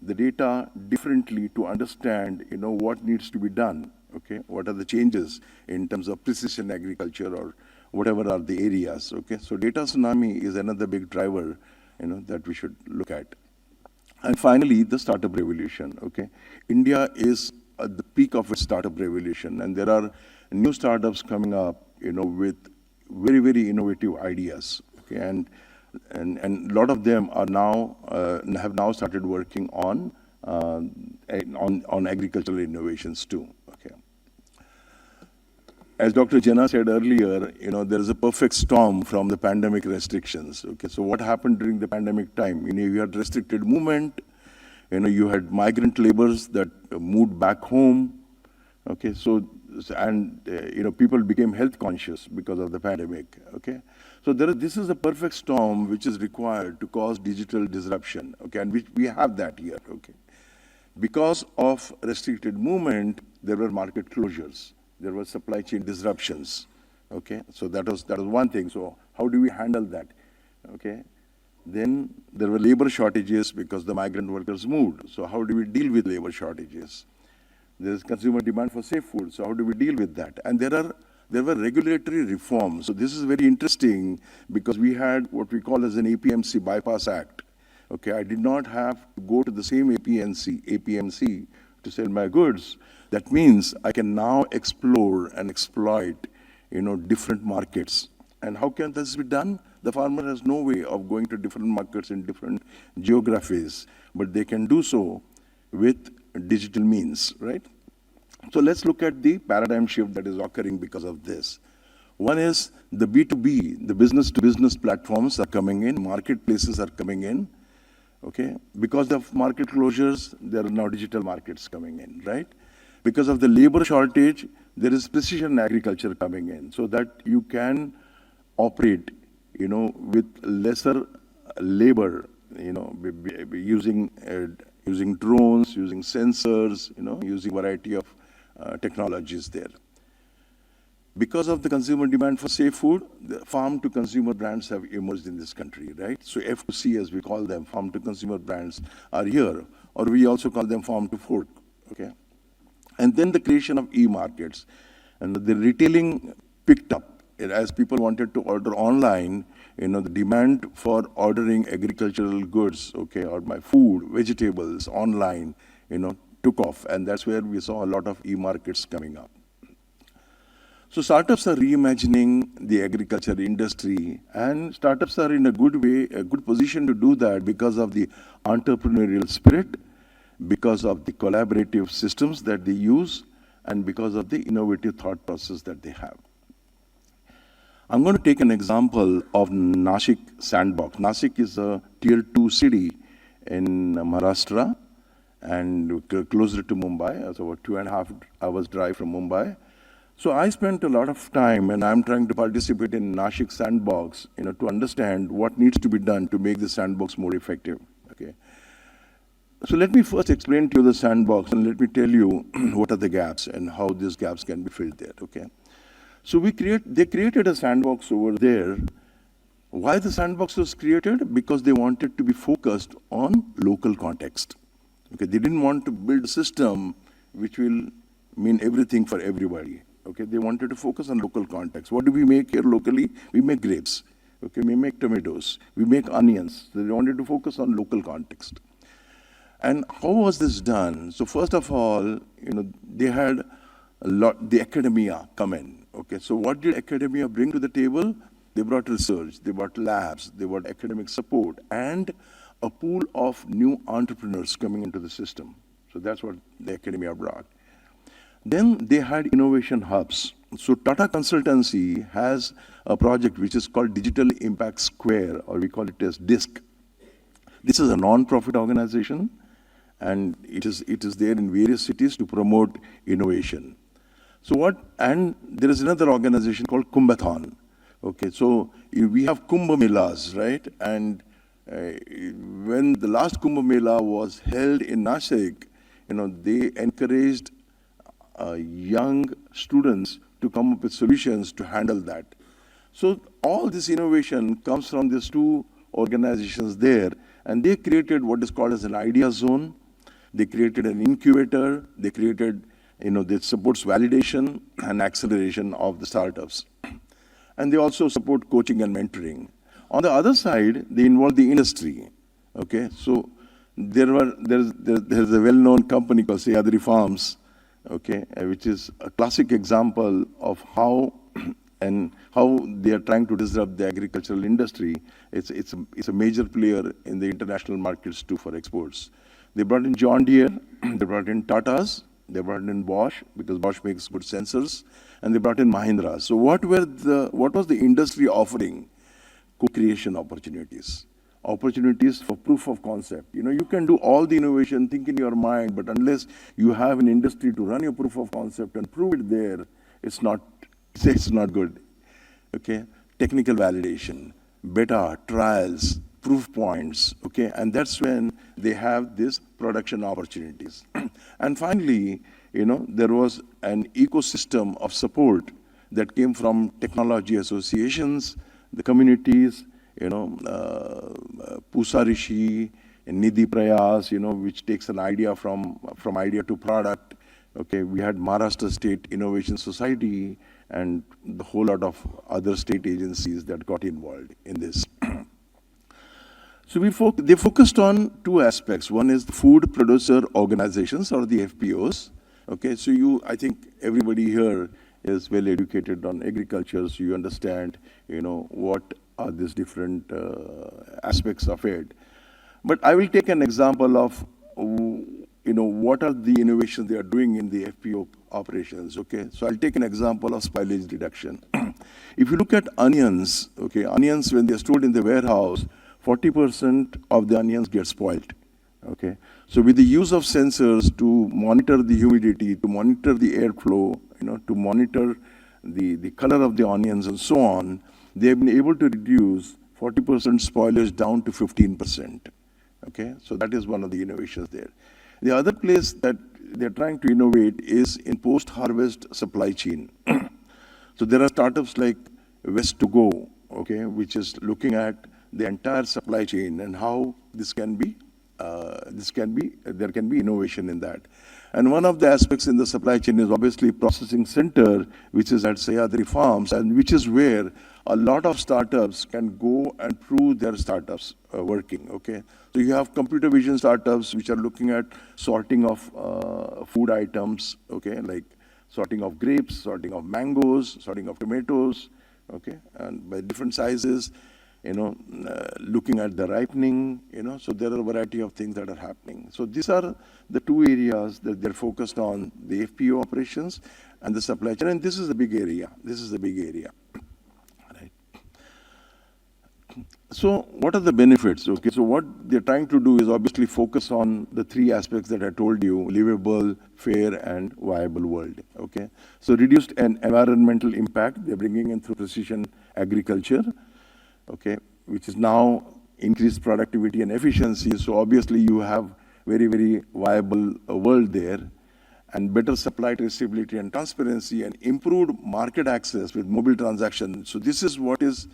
the data differently to understand, what needs to be done. Okay, what are the changes in terms of precision agriculture or whatever are the areas. Okay, so data tsunami is another big driver, that we should look at. And finally, the startup revolution, okay? India is at the peak of its startup revolution, and there are new startups coming up, with very, very innovative ideas, okay? And a lot of them are now, have now started working on agricultural innovations too, okay? As Dr. Jena said earlier, there is a perfect storm from the pandemic restrictions. Okay, so what happened during the pandemic time? You had restricted movement. You had migrant laborers that moved back home. Okay, so and people became health conscious because of the pandemic. Okay, so this is a perfect storm which is required to cause digital disruption. Okay, and we have that here. Okay, because of restricted movement, there were market closures. There were supply chain disruptions, okay? So that was one thing. So how do we handle that, okay? Then there were labor shortages because the migrant workers moved. So how do we deal with labor shortages? There is consumer demand for safe food. So how do we deal with that? And there were regulatory reforms. So this is very interesting because we had what we call as an APMC bypass act. Okay, I did not have to go to the same APMC to sell my goods. That means I can now explore and exploit, different markets. And how can this be done? The farmer has no way of going to different markets in different geographies, but they can do so with digital means, right? So let's look at the paradigm shift that is occurring because of this. One is the B2B, the business-to-business platforms are coming in, marketplaces are coming in, okay? Because of market closures, there are now digital markets coming in, right? Because of the labor shortage, there is precision agriculture coming in so that you can operate, with lesser labor, using drones, using sensors, using variety of technologies there. Because of the consumer demand for safe food, the farm-to-consumer brands have emerged in this country, right? So F2C, as we call them, farm-to-consumer brands are here, or we also call them farm-to-fork, okay? And then the creation of e-markets. And the retailing picked up. As people wanted to order online, the demand for ordering agricultural goods, okay, or my food, vegetables, online, took off. And that's where we saw a lot of e-markets coming up. So startups are reimagining the agriculture industry, and startups are in a good way, a good position to do that because of the entrepreneurial spirit, because of the collaborative systems that they use, and because of the innovative thought process that they have. I'm going to take an example of Nashik Sandbox. Nashik is a tier 2 city in Maharashtra and closer to Mumbai, it's about 2.5 hours drive from Mumbai. So I spent a lot of time, and I'm trying to participate in Nashik sandbox, to understand what needs to be done to make the sandbox more effective, okay? So let me first explain to you the sandbox, and let me tell you what are the gaps and how these gaps can be filled there, okay? So they created a sandbox over there. Why the sandbox was created? Because they wanted to be focused on local context. Okay, they didn't want to build a system which will mean everything for everybody. Okay, they wanted to focus on local context. What do we make here locally? We make grapes. Okay, we make tomatoes. We make onions. So they wanted to focus on local context. And how was this done? So first of all, they had the academia come in. Okay, so what did academia bring to the table? They brought research, they brought labs, they brought academic support, and a pool of new entrepreneurs coming into the system. So that's what the academia brought. Then they had innovation hubs. So Tata Consultancy has a project which is called Digital Impact Square, or we call it as DISC. This is a non-profit organization, and it is there in various cities to promote innovation. And there is another organization called Kumbhathon. Okay, so we have Kumbh Melas, right? And when the last Kumbh Mela was held in Nashik, they encouraged young students to come up with solutions to handle that. So all this innovation comes from these two organizations there, and they created what is called as an idea zone. They created an incubator. They created, that supports validation and acceleration of the startups. And they also support coaching and mentoring. On the other side, they involve the industry. Okay, so there's a well-known company called Sayadri Farms, okay, which is a classic example of how they are trying to disrupt the agricultural industry. It's a major player in the international markets too for exports. They brought in John Deere, they brought in Tatas, they brought in Bosch, because Bosch makes good sensors, and they brought in Mahindra. So what was the industry offering? Co-creation opportunities for proof of concept. You can do all the innovation, think in your mind, but unless you have an industry to run your proof of concept and prove it there, it's not good. Okay, technical validation, beta, trials, proof points, okay, and that's when they have these production opportunities. And finally, there was an ecosystem of support that came from technology associations, the communities, Pusa Rishi, Nidhi Prayas, which takes an idea from idea to product. Okay, we had Maharashtra State Innovation Society and the whole lot of other state agencies that got involved in this. So they focused on two aspects. One is the food producer organizations, or the FPOs. Okay, so I think everybody here is well educated on agriculture, so you understand, what are these different aspects of it. But I will take an example of, what are the innovations they are doing in the FPO operations, okay? So I'll take an example of spoilage reduction. If you look at onions, okay, onions when they're stored in the warehouse, 40% of the onions get spoiled, okay? So with the use of sensors to monitor the humidity, to monitor the airflow, to monitor the color of the onions and so on, they've been able to reduce 40% spoilage down to 15%, okay? So that is one of the innovations there. The other place that they're trying to innovate is in post-harvest supply chain. So there are startups like West2Go, okay, which is looking at the entire supply chain and how there can be innovation in that. And one of the aspects in the supply chain is obviously processing center, which is at Sayadri Farms, and which is where a lot of startups can go and prove their startups working, okay? So you have computer vision startups which are looking at sorting of food items, okay, like sorting of grapes, sorting of mangoes, sorting of tomatoes, okay, and by different sizes, looking at the ripening, so there are a variety of things that are happening. So these are the two areas that they're focused on, the FPO operations and the supply chain, and this is a big area. Right. So what are the benefits? Okay, so what they're trying to do is obviously focus on the three aspects that I told you: livable, fair, and viable world. Okay, so reduced environmental impact they're bringing in through precision agriculture. Okay, which is now increased productivity and efficiency. So obviously you have very, very viable world there, and better supply traceability and transparency, and improved market access with mobile transactions. So this is what is,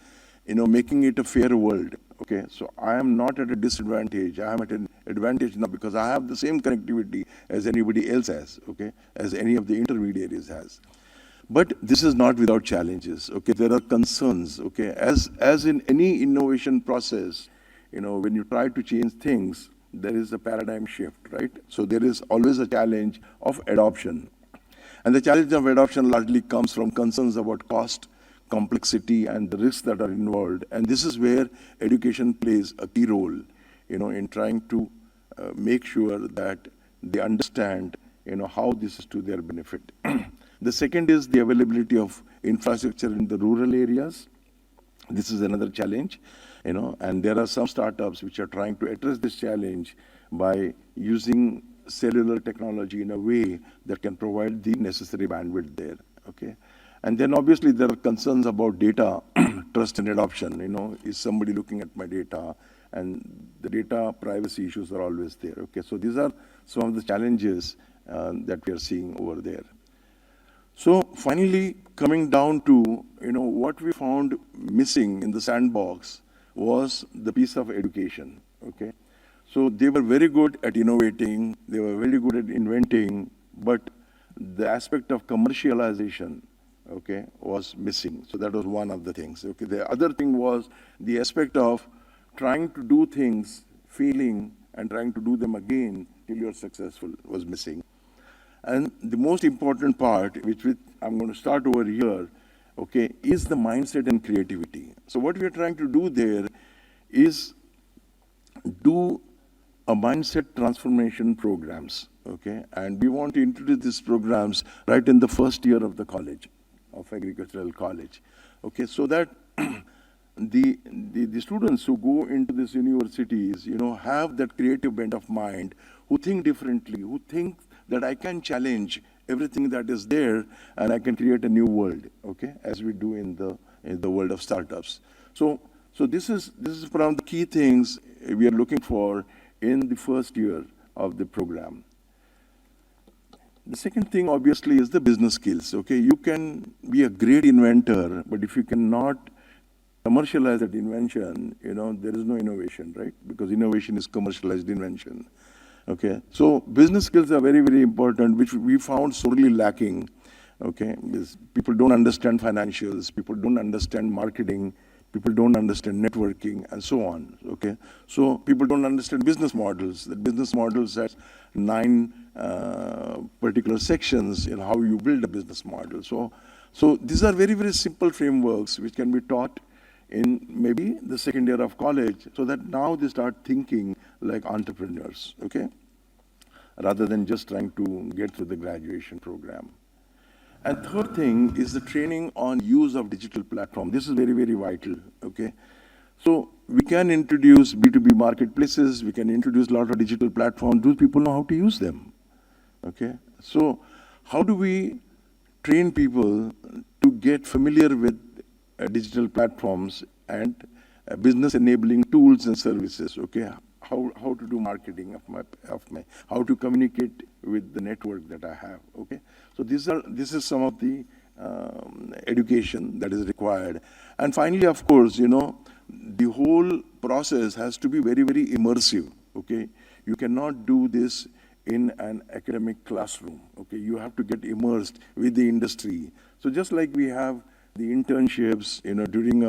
making it a fair world. Okay, so I am not at a disadvantage. I am at an advantage now because I have the same connectivity as anybody else has. Okay, as any of the intermediaries has. But this is not without challenges. Okay, there are concerns. Okay, as in any innovation process, when you try to change things, there is a paradigm shift, right? So there is always a challenge of adoption. And the challenge of adoption largely comes from concerns about cost, complexity, and the risks that are involved. And this is where education plays a key role, in trying to make sure that they understand, how this is to their benefit. The second is the availability of infrastructure in the rural areas. This is another challenge, and there are some startups which are trying to address this challenge by using cellular technology in a way that can provide the necessary bandwidth there, okay? And then obviously there are concerns about data trust and adoption, is somebody looking at my data? And the data privacy issues are always there, okay? So these are some of the challenges that we are seeing over there. So finally, coming down to, what we found missing in the sandbox was the piece of education, okay? So they were very good at innovating, they were very good at inventing, but the aspect of commercialization, okay, was missing. So that was one of the things, okay? The other thing was the aspect of trying to do things, failing, and trying to do them again till you're successful was missing. And the most important part, which I'm going to start over here, okay, is the mindset and creativity. So what we are trying to do there is do a mindset transformation programs, okay? And we want to introduce these programs right in the first year of the college, of agricultural college, okay? So that the students who go into these universities, have that creative bent of mind, who think differently, who think that I can challenge everything that is there and I can create a new world, okay, as we do in the world of startups. So this is one of the key things we are looking for in the first year of the program. The second thing, obviously, is the business skills, okay? You can be a great inventor, but if you cannot commercialize that invention, there is no innovation, right? Because innovation is commercialized invention. Okay, so business skills are very, very important, which we found sorely lacking, okay? Because people don't understand financials, people don't understand marketing, people don't understand networking, and so on, okay? So people don't understand business models. The business models has 9 particular sections in how you build a business model. So these are very, very simple frameworks which can be taught in maybe the second year of college, so that now they start thinking like entrepreneurs, okay? Rather than just trying to get through the graduation program. And third thing is the training on use of digital platform. This is very, very vital, okay? So we can introduce B2B marketplaces, we can introduce a lot of digital platforms. Do people know how to use them, okay? So how do we train people to get familiar with digital platforms and business enabling tools and services, okay? How to do marketing of my, how to communicate with the network that I have, okay? So this is some of the education that is required. And finally, of course, the whole process has to be very, very immersive, okay? You cannot do this in an academic classroom, okay? You have to get immersed with the industry. So just like we have the internships, during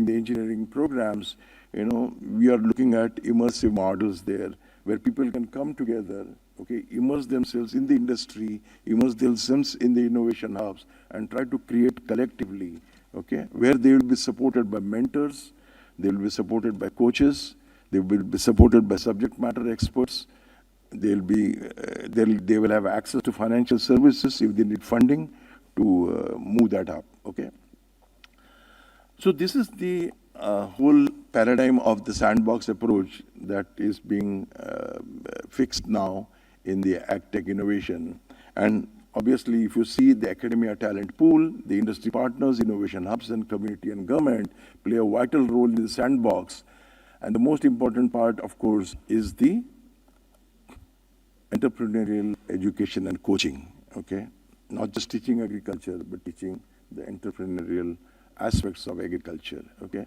the engineering programs, we are looking at immersive models there, where people can come together, okay, immerse themselves in the industry, immerse themselves in the innovation hubs, and try to create collectively, okay, where they will be supported by mentors, they will be supported by coaches, they will be supported by subject matter experts, they will have access to financial services if they need funding to move that up, okay? So this is the whole paradigm of the sandbox approach that is being fixed now in the AgTech innovation. And obviously, if you see the academia talent pool, the industry partners, innovation hubs, and community and government play a vital role in the sandbox. And the most important part, of course, is the entrepreneurial education and coaching, okay? Not just teaching agriculture, but teaching the entrepreneurial aspects of agriculture, okay?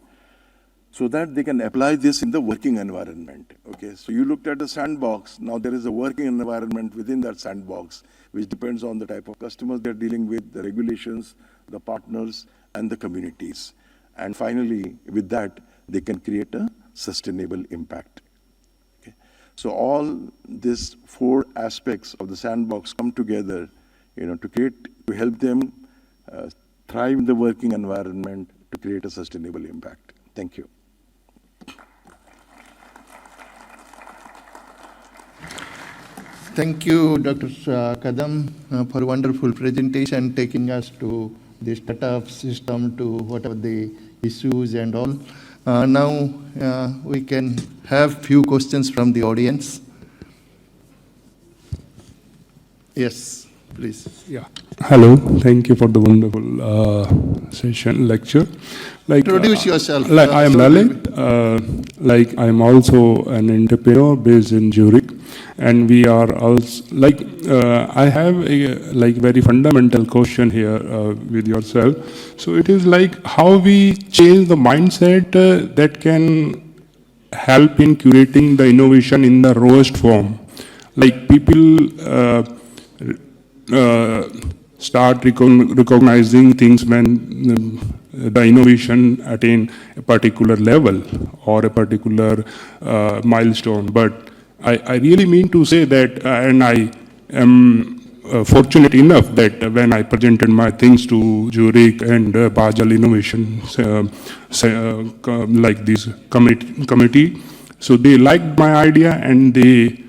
So that they can apply this in the working environment, okay? So you looked at the sandbox, now there is a working environment within that sandbox, which depends on the type of customers they're dealing with, the regulations, the partners, and the communities. And finally, with that, they can create a sustainable impact. Okay? So all these 4 aspects of the sandbox come together, to help them thrive in the working environment to create a sustainable impact. Thank you. Thank you, Dr. Kadam, for a wonderful presentation, taking us to the startup system, to what are the issues and all. Now we can have few questions from the audience. Yes, please. Yeah. Hello. Thank you for the wonderful lecture. Introduce yourself. I am Lalit. I am also an entrepreneur based in Zurich, and we are also I have a very fundamental question here with yourself. So it is how we change the mindset that can help in curating the innovation in the rawest form. People start recognizing things when the innovation attain a particular level or a particular milestone. But I really mean to say that, and I am fortunate enough that when I presented my things to Zurich and Basel Innovation, like this committee, so they liked my idea and they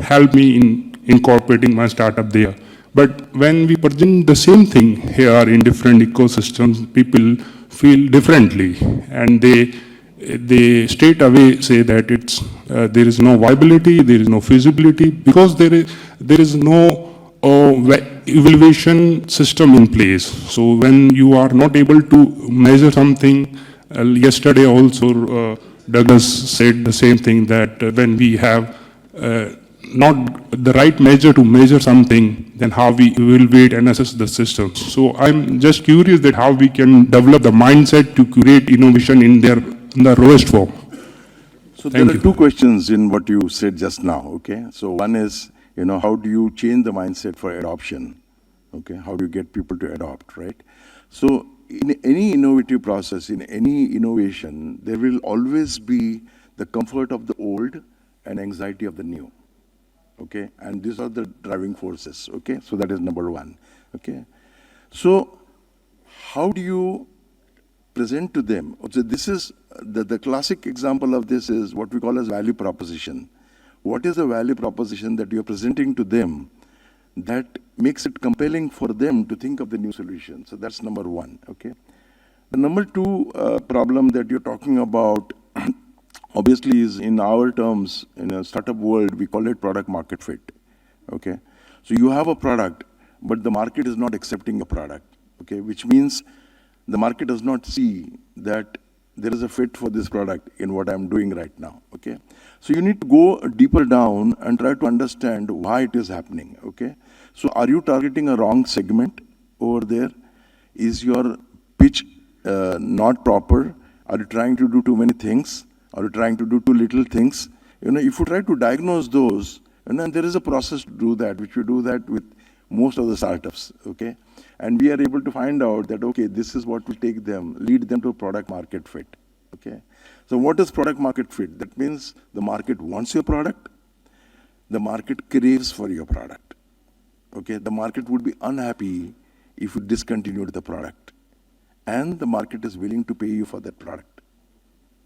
helped me in incorporating my startup there. But when we present the same thing here in different ecosystems, people feel differently, and they straight away say that it's there is no viability, there is no feasibility, because there is no evaluation system in place. So when you are not able to measure something, yesterday also Douglas said the same thing, that when we have not the right measure to measure something, then how we evaluate and assess the systems. So I'm just curious that how we can develop the mindset to create innovation in the rawest form. So there are 2 questions in what you said just now, okay? So one is, how do you change the mindset for adoption? Okay, how do you get people to adopt, right? So in any innovative process, in any innovation, there will always be the comfort of the old and anxiety of the new. Okay, and these are the driving forces, okay? So that is number 1, okay? So how do you present to them? So this is, the classic example of this is what we call as value proposition. What is the value proposition that you're presenting to them that makes it compelling for them to think of the new solution? So that's number 1, okay? The number 2 problem that you're talking about obviously is, in our terms, in a startup world, we call it product market fit, okay? So you have a product, but the market is not accepting a product, okay? Which means the market does not see that there is a fit for this product in what I'm doing right now, okay? So you need to go deeper down and try to understand why it is happening, okay? So are you targeting a wrong segment over there? Is your pitch not proper? Are you trying to do too many things? Are you trying to do too little things? If you try to diagnose those, and then there is a process to do that, which we do that with most of the startups, okay? And we are able to find out that, okay, this is what will lead them to product market fit, okay? So what is product market fit? That means the market wants your product, the market craves for your product, okay? The market would be unhappy if you discontinued the product, and the market is willing to pay you for that product.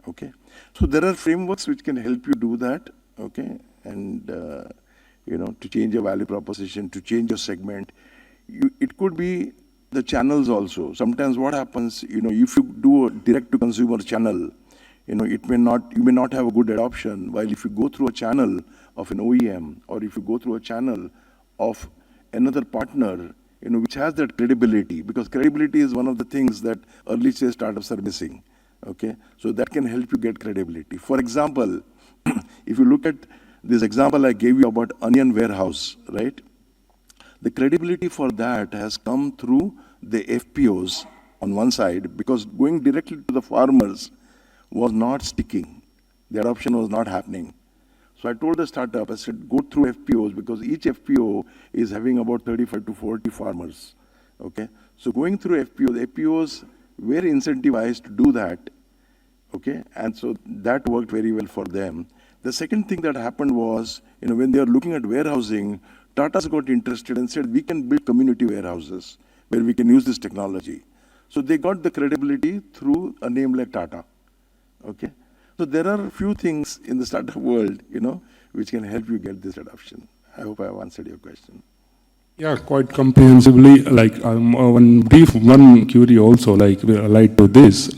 Okay, so there are frameworks which can help you do that, okay, and to change your value proposition, to change your segment. It could be the channels also. Sometimes what happens, if you do a direct-to-consumer channel, it may not, you may not have a good adoption, while if you go through a channel of an OEM, or if you go through a channel of another partner, which has that credibility, because credibility is one of the things that early stage startups are missing, okay? So that can help you get credibility. For example, if you look at this example I gave you about Onion Warehouse, right? The credibility for that has come through the FPOs on one side, because going directly to the farmers was not sticking. The adoption was not happening. So I told the startup, I said, go through FPOs, because each FPO is having about 35 to 40 farmers, okay? So going through FPOs were incentivized to do that, okay? And so that worked very well for them. The second thing that happened was, when they were looking at warehousing, Tata's got interested and said, we can build community warehouses where we can use this technology. So they got the credibility through a name like Tata, okay? So there are a few things in the startup world, which can help you get this adoption. I hope I have answered your question. Yeah, quite comprehensively. Like one query also, relate to this.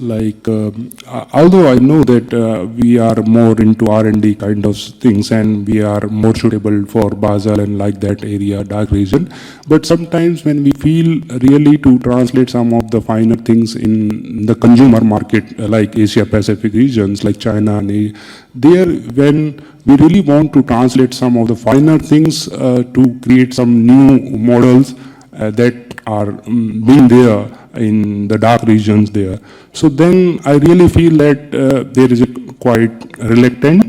Although I know that we are more into R&D kind of things, and we are more suitable for Basel and like that area, dark region. But sometimes when we feel really to translate some of the finer things in the consumer market, like Asia Pacific regions, like China, and there when we really want to translate some of the finer things to create some new models that are being there in the dark regions there. So then I really feel that there is a quite reluctant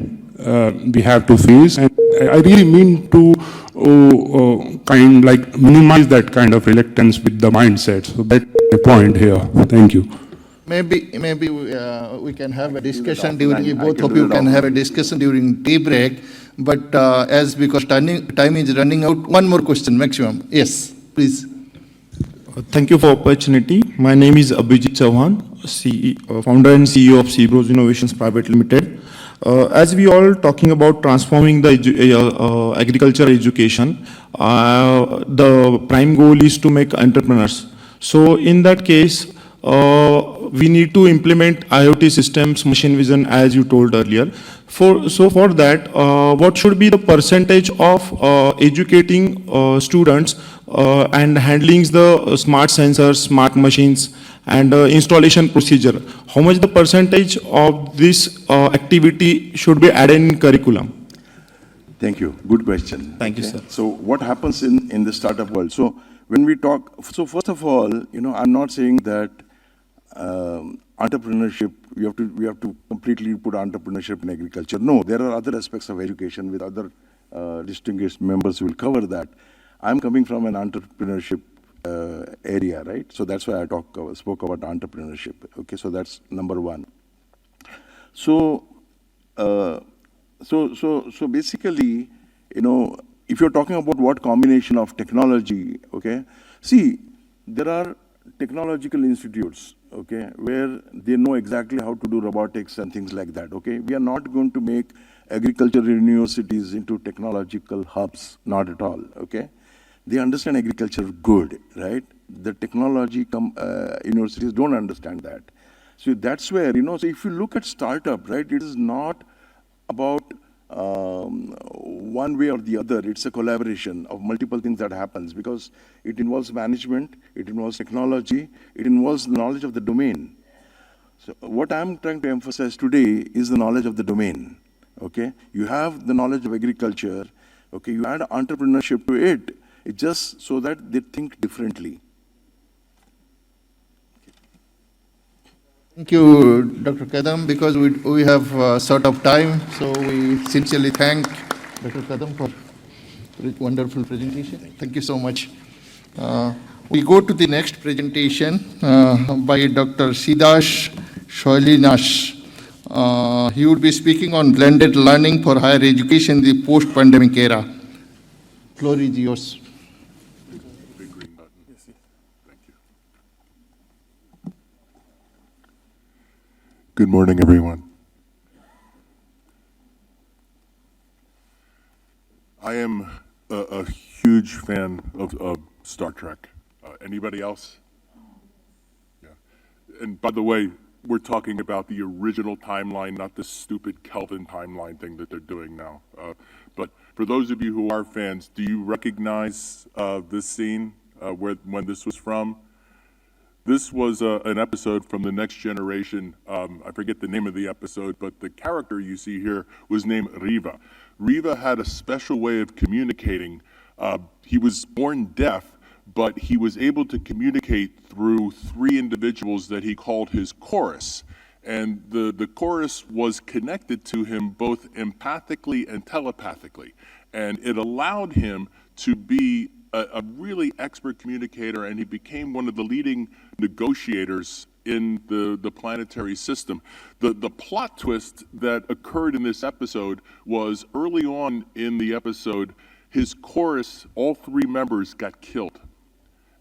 we have to face, and I really mean to minimize that kind of reluctance with the mindset. So that's the point here. Thank you. Maybe we can have a discussion during, both of you can have a discussion during tea break, but because time is running out, one more question maximum. Yes, please. Thank you for opportunity. My name is Abhijit Chauhan, founder and CEO of CBROS Innovations Private Limited. As we all talking about transforming the agriculture education, the prime goal is to make entrepreneurs. So in that case, we need to implement IoT systems, machine vision, as you told earlier. For that, what should be the percentage of educating students and handling the smart sensors, smart machines, and installation procedure? How much the percentage of this activity should be added in curriculum? Thank you. Good question. Thank you, sir. So what happens in the startup world? So when we talk, so first of all, I'm not saying that entrepreneurship, we have to completely put entrepreneurship in agriculture. No, there are other aspects of education with other distinguished members who will cover that. I'm coming from an entrepreneurship area, right? So that's why I spoke about entrepreneurship. Okay, so that's number one. So basically, if you're talking about what combination of technology, okay, see, there are technological institutes, okay, where they know exactly how to do robotics and things like that, okay? We are not going to make agricultural universities into technological hubs, not at all, okay? They understand agriculture good, right? The technology universities don't understand that. So that's where, so if you look at startup, right, it is not about one way or the other. It's a collaboration of multiple things that happens, because it involves management, it involves technology, it involves knowledge of the domain. So what I'm trying to emphasize today is the knowledge of the domain, okay? You have the knowledge of agriculture, okay? You add entrepreneurship to it, it's just so that they think differently. Thank you, Dr. Kadam, because we have sort of time, so we sincerely thank Dr. Kadam for wonderful presentation. Thank you so much. We go to the next presentation by Dr. Siddhash Shoilinash. He would be speaking on blended learning for higher education in the post-pandemic era. Floor is yours. Good morning, everyone. I am a huge fan of Star Trek. Anybody else? Yeah. And by the way, we're talking about the original timeline, not this stupid Kelvin timeline thing that they're doing now. But for those of you who are fans, do you recognize this scene, when this was from? This was an episode from The Next Generation. I forget the name of the episode, but the character you see here was named Riva. Riva had a special way of communicating. He was born deaf, but he was able to communicate through three individuals that he called his chorus. And the chorus was connected to him both empathically and telepathically. And it allowed him to be a really expert communicator, and he became one of the leading negotiators in the planetary system. The plot twist that occurred in this episode was early on in the episode, his chorus, all three members got killed.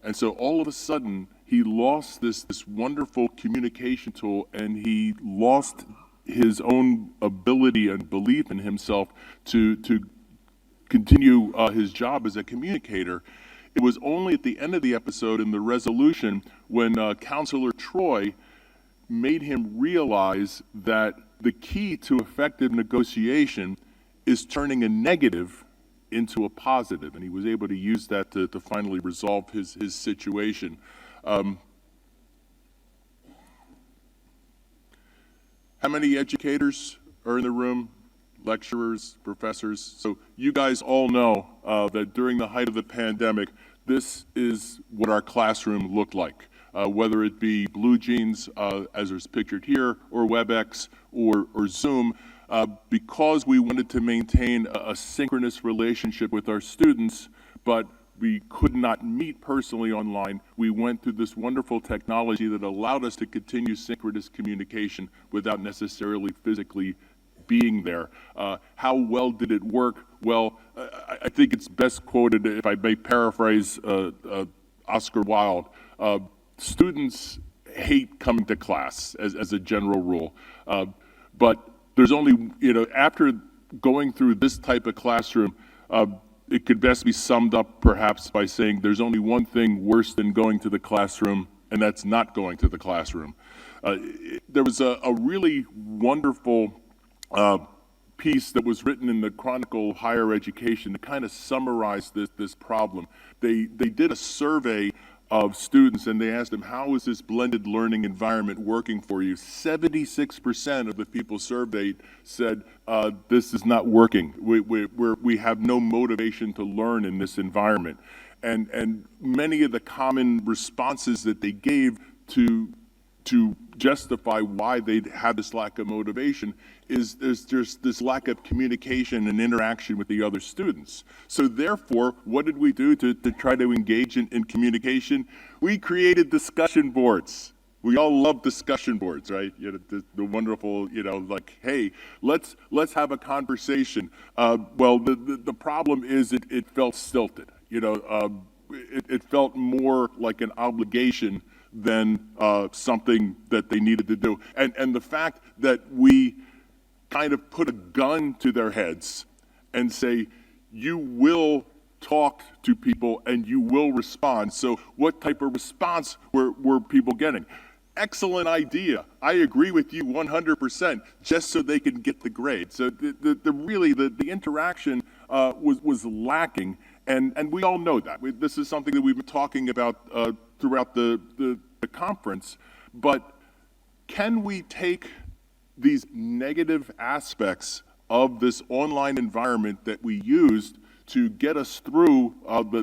And so all of a sudden, he lost this wonderful communication tool, and he lost his own ability and belief in himself to continue his job as a communicator. It was only at the end of the episode in the resolution when Counselor Troy made him realize that the key to effective negotiation is turning a negative into a positive, and he was able to use that to finally resolve his situation. How many educators are in the room? Lecturers, professors. So you guys all know that during the height of the pandemic, this is what our classroom looked like. Whether it be Blue Jeans, as is pictured here, or WebEx, or Zoom, because we wanted to maintain a synchronous relationship with our students, but we could not meet personally online, we went through this wonderful technology that allowed us to continue synchronous communication without necessarily physically being there. How well did it work? Well, I think it's best quoted, if I may paraphrase Oscar Wilde, students hate coming to class as a general rule, but there's only, after going through this type of classroom, it could best be summed up perhaps by saying there's only one thing worse than going to the classroom, and that's not going to the classroom. There was a really wonderful piece that was written in the Chronicle of Higher Education to kind of summarize this problem. They did a survey of students, and they asked them, how is this blended learning environment working for you? 76% of the people surveyed said, this is not working. We have no motivation to learn in this environment. And many of the common responses that they gave to justify why they had this lack of motivation is there's this lack of communication and interaction with the other students. So therefore, what did we do to try to engage in communication? We created discussion boards. We all love discussion boards, right? The wonderful, like, hey, let's have a conversation. Well, the problem is it felt stilted. It felt more like an obligation than something that they needed to do. And the fact that we kind of put a gun to their heads and say, you will talk to people and you will respond. So what type of response were people getting? Excellent idea. I agree with you 100%, just so they can get the grade. So the interaction was lacking, and we all know that. This is something that we've been talking about throughout the conference, but can we take these negative aspects of this online environment that we used to get us through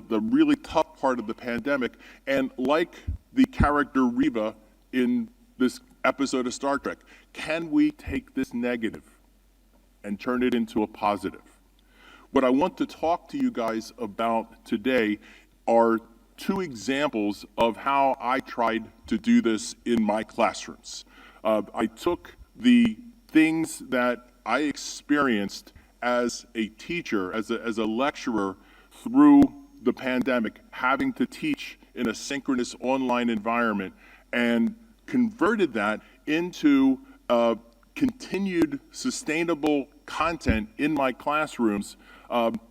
the really tough part of the pandemic, and like the character Riva in this episode of Star Trek, can we take this negative and turn it into a positive? What I want to talk to you guys about today are two examples of how I tried to do this in my classrooms. I took the things that I experienced as a teacher, as a lecturer through the pandemic, having to teach in a synchronous online environment, and converted that into continued sustainable content in my classrooms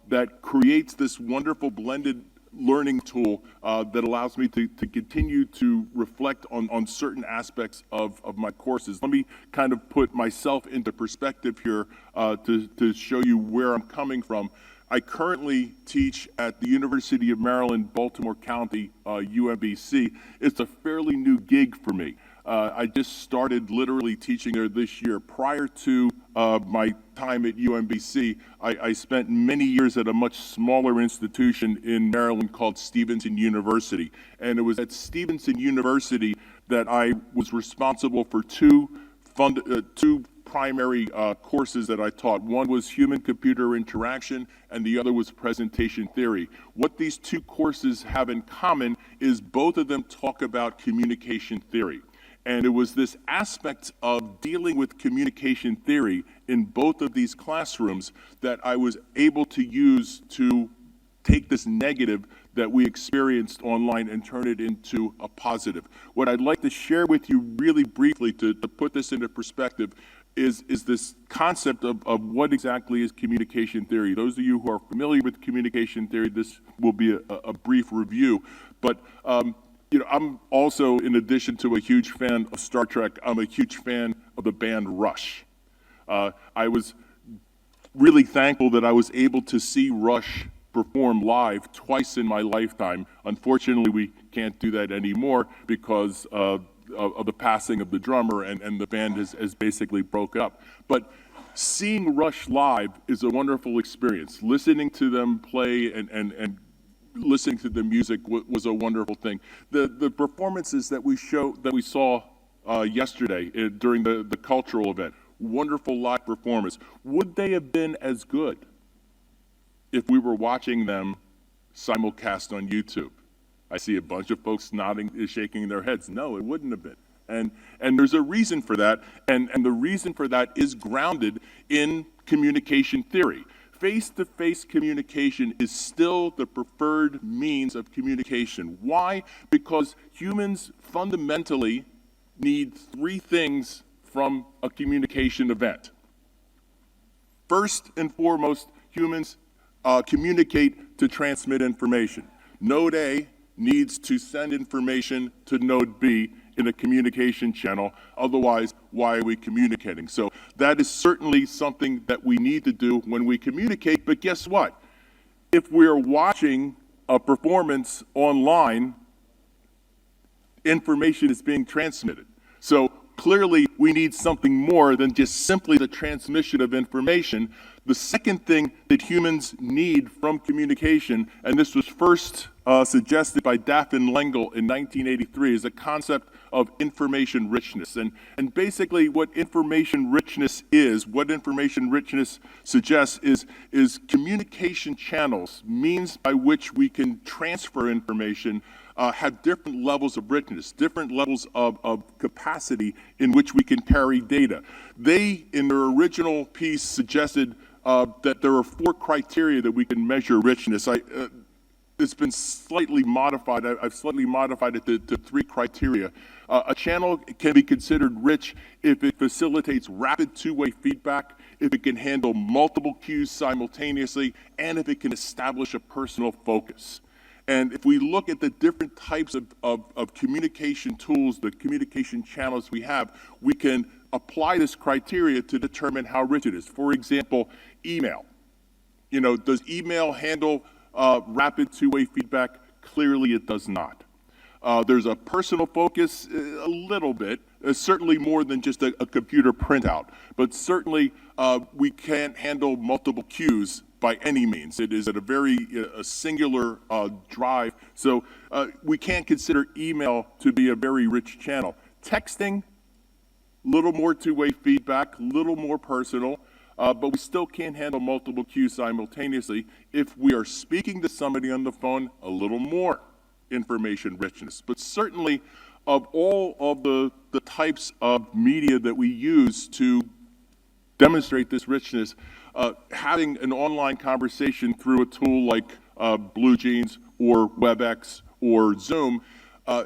that creates this wonderful blended learning tool that allows me to continue to reflect on certain aspects of my courses. Let me kind of put myself into perspective here to show you where I'm coming from. I currently teach at the University of Maryland, Baltimore County, UMBC. It's a fairly new gig for me. I just started literally teaching there this year. Prior to my time at UMBC, I spent many years at a much smaller institution in Maryland called Stevenson University. And it was at Stevenson University that I was responsible for two primary courses that I taught. One was human-computer interaction, and the other was presentation theory. What these two courses have in common is both of them talk about communication theory. And it was this aspect of dealing with communication theory in both of these classrooms that I was able to use to take this negative that we experienced online and turn it into a positive. What I'd like to share with you really briefly to put this into perspective is this concept of what exactly is communication theory. Those of you who are familiar with communication theory, this will be a brief review. But you know, I'm also, in addition to a huge fan of Star Trek, I'm a huge fan of the band Rush. I was really thankful that I was able to see Rush perform live twice in my lifetime. Unfortunately, we can't do that anymore because of the passing of the drummer, and the band has basically broke up. But seeing Rush live is a wonderful experience. Listening to them play and listening to the music was a wonderful thing. The performances that we saw yesterday during the cultural event, wonderful live performance. Would they have been as good if we were watching them simulcast on YouTube? I see a bunch of folks nodding, shaking their heads. No, it wouldn't have been. And there's a reason for that, and the reason for that is grounded in communication theory. Face-to-face communication is still the preferred means of communication. Why? Because humans fundamentally need three things from a communication event. First and foremost, humans communicate to transmit information. Node A needs to send information to node B in a communication channel. Otherwise, why are we communicating? So that is certainly something that we need to do when we communicate. But guess what? If we're watching a performance online, information is being transmitted. So clearly, we need something more than just simply the transmission of information. The second thing that humans need from communication, and this was first suggested by Daphne Lengel in 1983, is a concept of information richness. And basically what information richness is, what information richness suggests is communication channels, means by which we can transfer information, have different levels of richness, different levels of capacity in which we can carry data. They, in their original piece, suggested that there are 4 criteria that we can measure richness. It's been slightly modified. I've slightly modified it to 3 criteria. A channel can be considered rich if it facilitates rapid two-way feedback, if it can handle multiple cues simultaneously, and if it can establish a personal focus. And if we look at the different types of communication tools, the communication channels we have, we can apply this criteria to determine how rich it is. For example, email. You know, does email handle rapid two-way feedback? Clearly it does not. There's a personal focus, a little bit, certainly more than just a computer printout, but certainly we can't handle multiple cues by any means. It is at a very singular drive, so we can't consider email to be a very rich channel. Texting, little more two-way feedback, little more personal, but we still can't handle multiple cues simultaneously. If we are speaking to somebody on the phone, a little more information richness. But certainly, of all of the types of media that we use to demonstrate this richness, having an online conversation through a tool like BlueJeans or WebEx or Zoom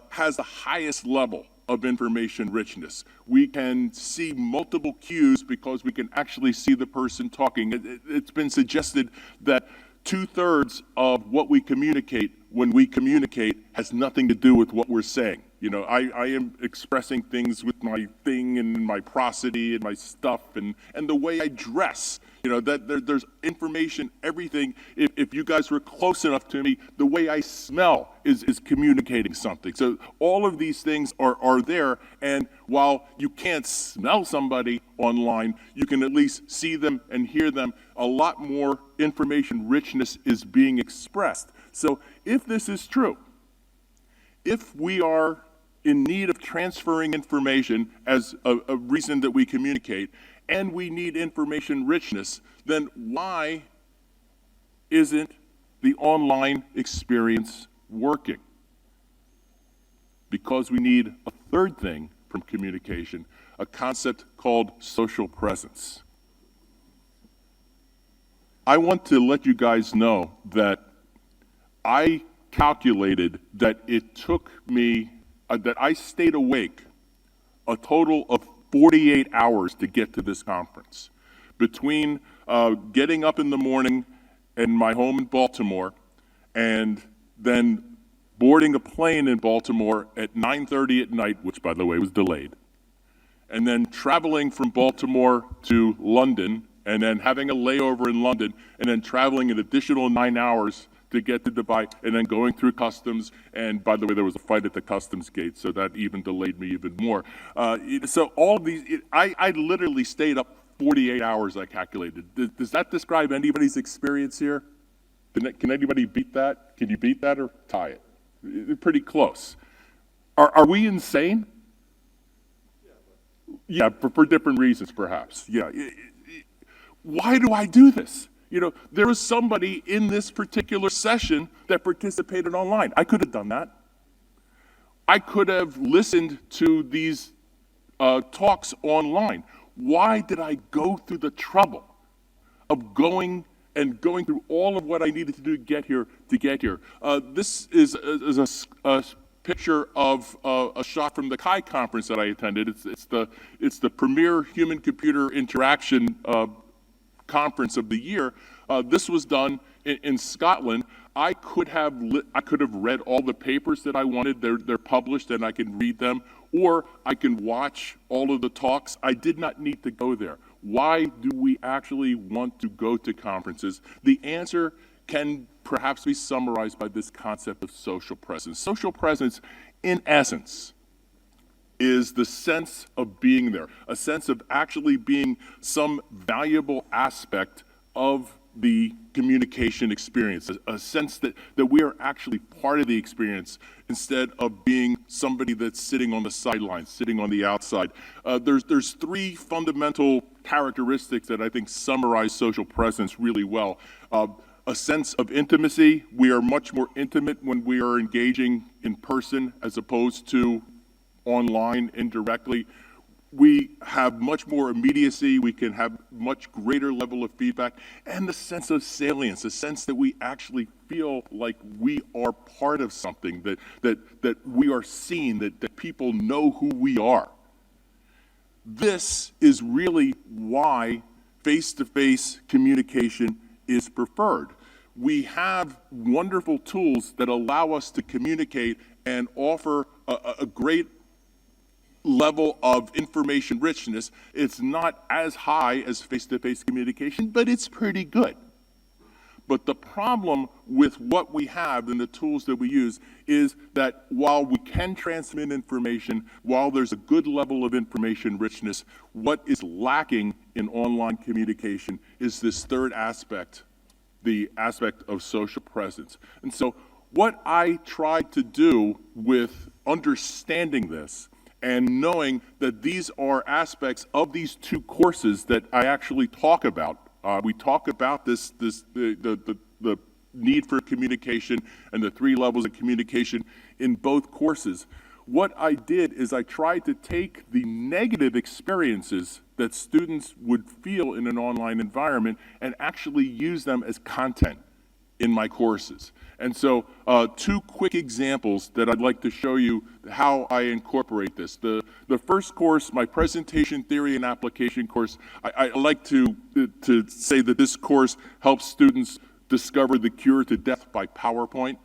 has the highest level of information richness. We can see multiple cues because we can actually see the person talking. It's been suggested that 2/3 of what we communicate when we communicate has nothing to do with what we're saying. You know, I am expressing things with my thing and my prosody and my stuff and the way I dress. You know, that there's information, everything. If you guys were close enough to me, the way I smell is communicating something. So all of these things are there, and while you can't smell somebody online, you can at least see them and hear them. A lot more information richness is being expressed. So if this is true, if we are in need of transferring information as a reason that we communicate, and we need information richness, then why isn't the online experience working? Because we need a third thing from communication, a concept called social presence. I want to let you guys know that I calculated that it took me, that I stayed awake a total of 48 hours to get to this conference. Between getting up in the morning in my home in Baltimore and then boarding a plane in Baltimore at 9:30 at night, which by the way was delayed, and then traveling from Baltimore to London and then having a layover in London and then traveling an additional 9 hours to get to Dubai, and then going through customs, and by the way, there was a fight at the customs gate, so that even delayed me even more. So all of these, I literally stayed up 48 hours, I calculated. Does that describe anybody's experience here? Can anybody beat that? Can you beat that or tie it? Pretty close. Are we insane? Yeah, for different reasons, perhaps. Yeah. Why do I do this? You know, there was somebody in this particular session that participated online. I could have done that. I could have listened to these talks online. Why did I go through the trouble of going through all of what I needed to do to get here? This is a picture of a shot from the CHI conference that I attended. It's the premier human-computer interaction conference of the year. This was done in Scotland. I could have read all the papers that I wanted. They're published and I can read them, or I can watch all of the talks. I did not need to go there. Why do we actually want to go to conferences? The answer can perhaps be summarized by this concept of social presence. Social presence, in essence, is the sense of being there, a sense of actually being some valuable aspect of the communication experience, a sense that we are actually part of the experience instead of being somebody that's sitting on the sidelines, sitting on the outside. There's three fundamental characteristics that I think summarize social presence really well. A sense of intimacy. We are much more intimate when we are engaging in person as opposed to online indirectly. We have much more immediacy, we can have much greater level of feedback, and the sense of salience, the sense that we actually feel like we are part of something, that we are seen, that people know who we are. This is really why face-to-face communication is preferred. We have wonderful tools that allow us to communicate and offer a great level of information richness. It's not as high as face-to-face communication, but it's pretty good. But the problem with what we have and the tools that we use is that while we can transmit information, while there's a good level of information richness, what is lacking in online communication is this third aspect, the aspect of social presence. And so what I tried to do with understanding this and knowing that these are aspects of these two courses that I actually talk about. We talk about the need for communication and the three levels of communication in both courses. What I did is I tried to take the negative experiences that students would feel in an online environment and actually use them as content in my courses. And so two quick examples that I'd like to show you how I incorporate this. The first course, my presentation theory and application course, I like to say that this course helps students discover the cure to death by PowerPoint.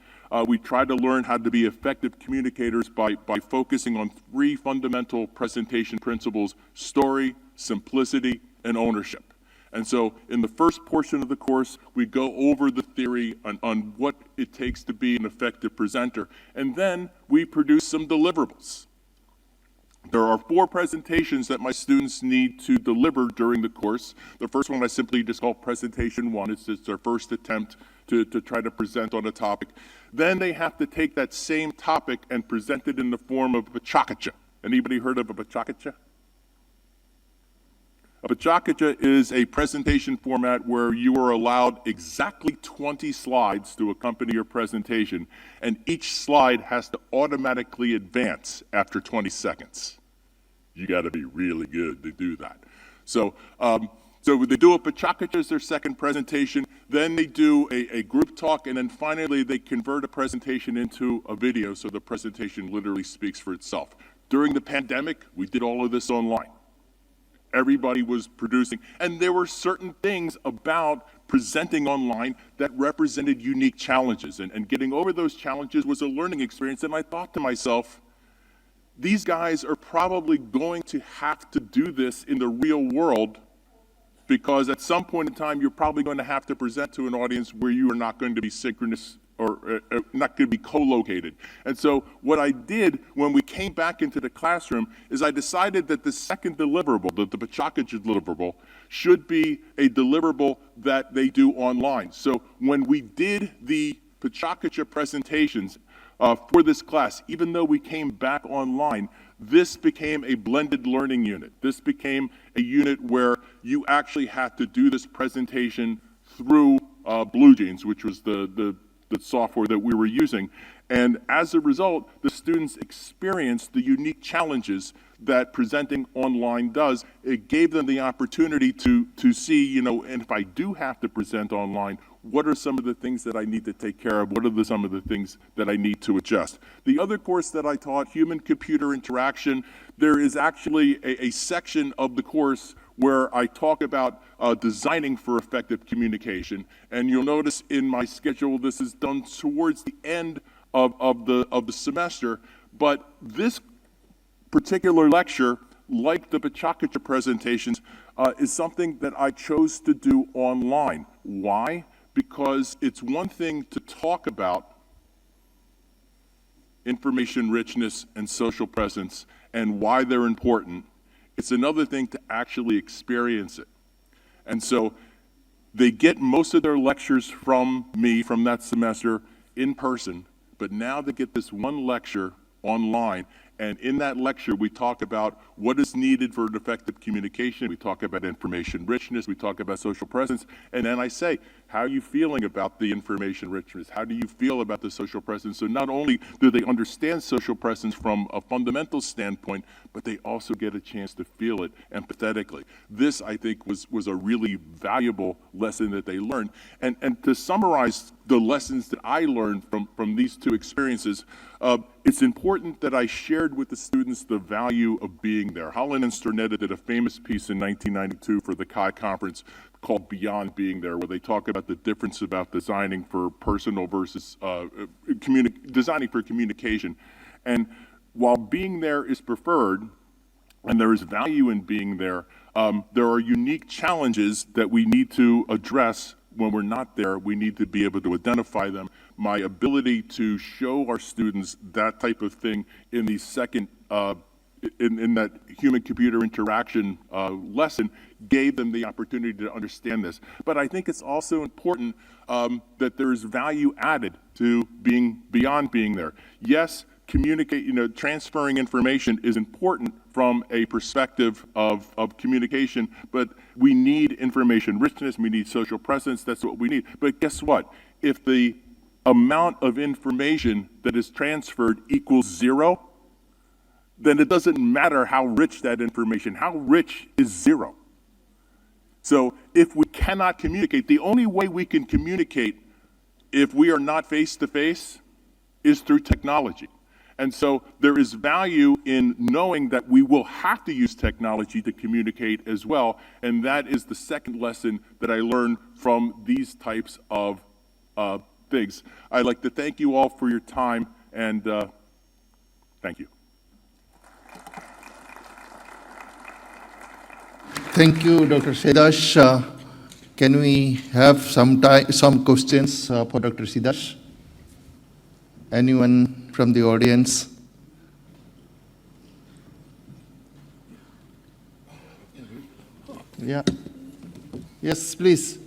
We try to learn how to be effective communicators by focusing on 3 fundamental presentation principles: story, simplicity, and ownership. And so in the first portion of the course, we go over the theory on what it takes to be an effective presenter, and then we produce some deliverables. There are 4 presentations that my students need to deliver during the course. The first one I simply just call presentation 1. It's just their first attempt to try to present on a topic. Then they have to take that same topic and present it in the form of a pachakacha. Anybody heard of a pachakacha? A pachakacha is a presentation format where you are allowed exactly 20 slides to accompany your presentation, and each slide has to automatically advance after 20 seconds. You got to be really good to do that. So they do a pachakacha as their second presentation, then they do a group talk, and then finally they convert a presentation into a video so the presentation literally speaks for itself. During the pandemic, we did all of this online. Everybody was producing, and there were certain things about presenting online that represented unique challenges, and getting over those challenges was a learning experience. And I thought to myself, these guys are probably going to have to do this in the real world, because at some point in time, you're probably going to have to present to an audience where you are not going to be synchronous or not going to be co-located. And so what I did when we came back into the classroom is I decided that the second deliverable, the pachakacha deliverable, should be a deliverable that they do online. So when we did the pachakacha presentations for this class, even though we came back online, this became a blended learning unit. This became a unit where you actually had to do this presentation through BlueJeans, which was the software that we were using. And as a result, the students experienced the unique challenges that presenting online does. It gave them the opportunity to see, and if I do have to present online, what are some of the things that I need to take care of? What are some of the things that I need to adjust? The other course that I taught, human-computer interaction, there is actually a section of the course where I talk about designing for effective communication. And you'll notice in my schedule, this is done towards the end of the semester. But this particular lecture, like the pachakacha presentations, is something that I chose to do online. Why? Because it's one thing to talk about information richness and social presence and why they're important. It's another thing to actually experience it. And so they get most of their lectures from me from that semester in person, but now they get this one lecture online. And in that lecture, we talk about what is needed for an effective communication. We talk about information richness. We talk about social presence. And then I say, how are you feeling about the information richness? How do you feel about the social presence? So not only do they understand social presence from a fundamental standpoint, but they also get a chance to feel it empathetically. This, I think, was a really valuable lesson that they learned. And to summarize the lessons that I learned from these two experiences, it's important that I shared with the students the value of being there. Holland and Sternetta did a famous piece in 1992 for the CHI conference called Beyond Being There, where they talk about the difference about designing for personal versus designing for communication. And while being there is preferred, and there is value in being there, there are unique challenges that we need to address when we're not there. We need to be able to identify them. My ability to show our students that type of thing in the second, in that human-computer interaction lesson gave them the opportunity to understand this. But I think it's also important that there is value added to being beyond being there. Yes, transferring information is important from a perspective of communication, but we need information richness, we need social presence, that's what we need. But guess what? If the amount of information that is transferred equals 0, then it doesn't matter how rich that information, how rich is 0. So if we cannot communicate, the only way we can communicate if we are not face-to-face is through technology. And so there is value in knowing that we will have to use technology to communicate as well, and that is the second lesson that I learned from these types of things. I'd like to thank you all for your time, and thank you. Thank you, Dr. Sidash. Can we have some questions for Dr. Sidash? Anyone from the audience? Yeah. Yes, please.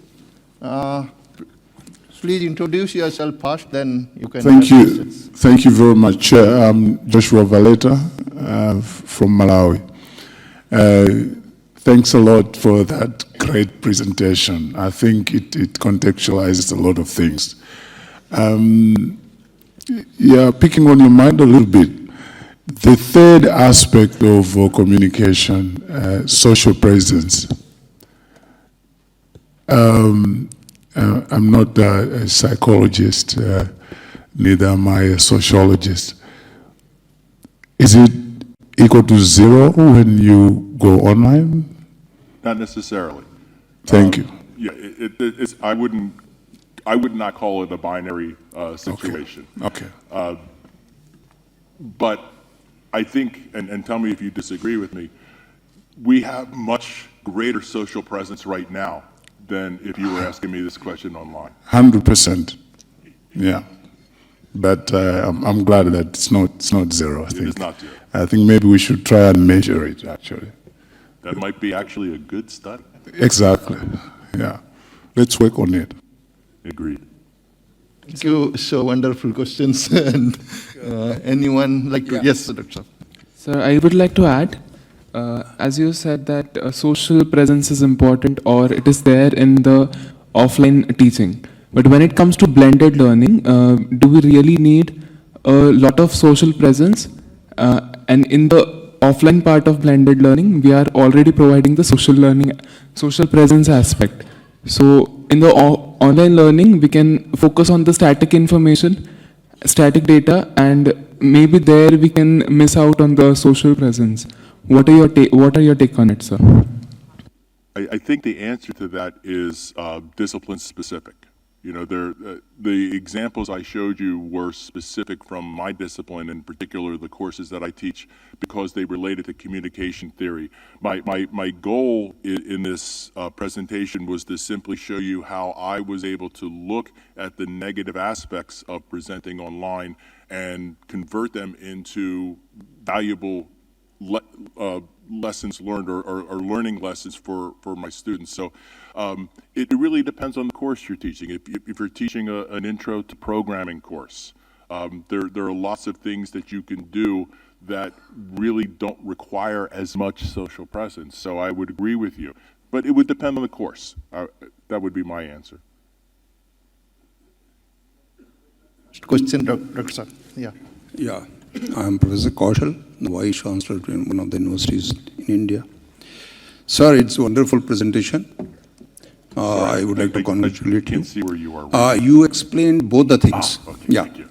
Please introduce yourself first, then you can Thank ask you. questions. Thank you very much. I'm Joshua Valeta from Malawi. Thanks a lot for that great presentation. I think it contextualizes a lot of things. Yeah, picking on your mind a little bit, the third aspect of communication, social presence. I'm not a psychologist, neither am I a sociologist. Is it equal to zero when you go online? Not necessarily. Thank you. Yeah, I would not call it a binary situation. Okay. But I think, and tell me if you disagree with me, we have much greater social presence right now than if you were asking me this question online. 100%. Yeah. But I'm glad that it's not zero, I think. It is not zero. I think maybe we should try and measure it, actually. That might be actually a good study. Exactly. Yeah. Let's work on it. Agreed. Thank you. So wonderful questions. And anyone like to? Yes, Dr. Sir, I would like to add, as you said that social presence is important or it is there in the offline teaching. But when it comes to blended learning, do we really need a lot of social presence? And in the offline part of blended learning, we are already providing the social presence aspect. So in the online learning, we can focus on the static information, static data, and maybe there we can miss out on the social presence. What are your take on it, sir? I think the answer to that is discipline specific. You know, the examples I showed you were specific from my discipline, in particular the courses that I teach, because they related to communication theory. My goal in this presentation was to simply show you how I was able to look at the negative aspects of presenting online and convert them into valuable lessons learned or learning lessons for my students. So it really depends on the course you're teaching. If you're teaching an intro to programming course, there are lots of things that you can do that really don't require as much social presence. So I would agree with you, but it would depend on the course. That would be my answer. Question, Dr. Sir. Yeah. Yeah, I'm Professor Kaushal, the Vice Chancellor in one of the universities in India. Sir, it's a wonderful presentation. I would like to congratulate you. I can't see where you are. You explained both the things. Okay, Yeah. thank you.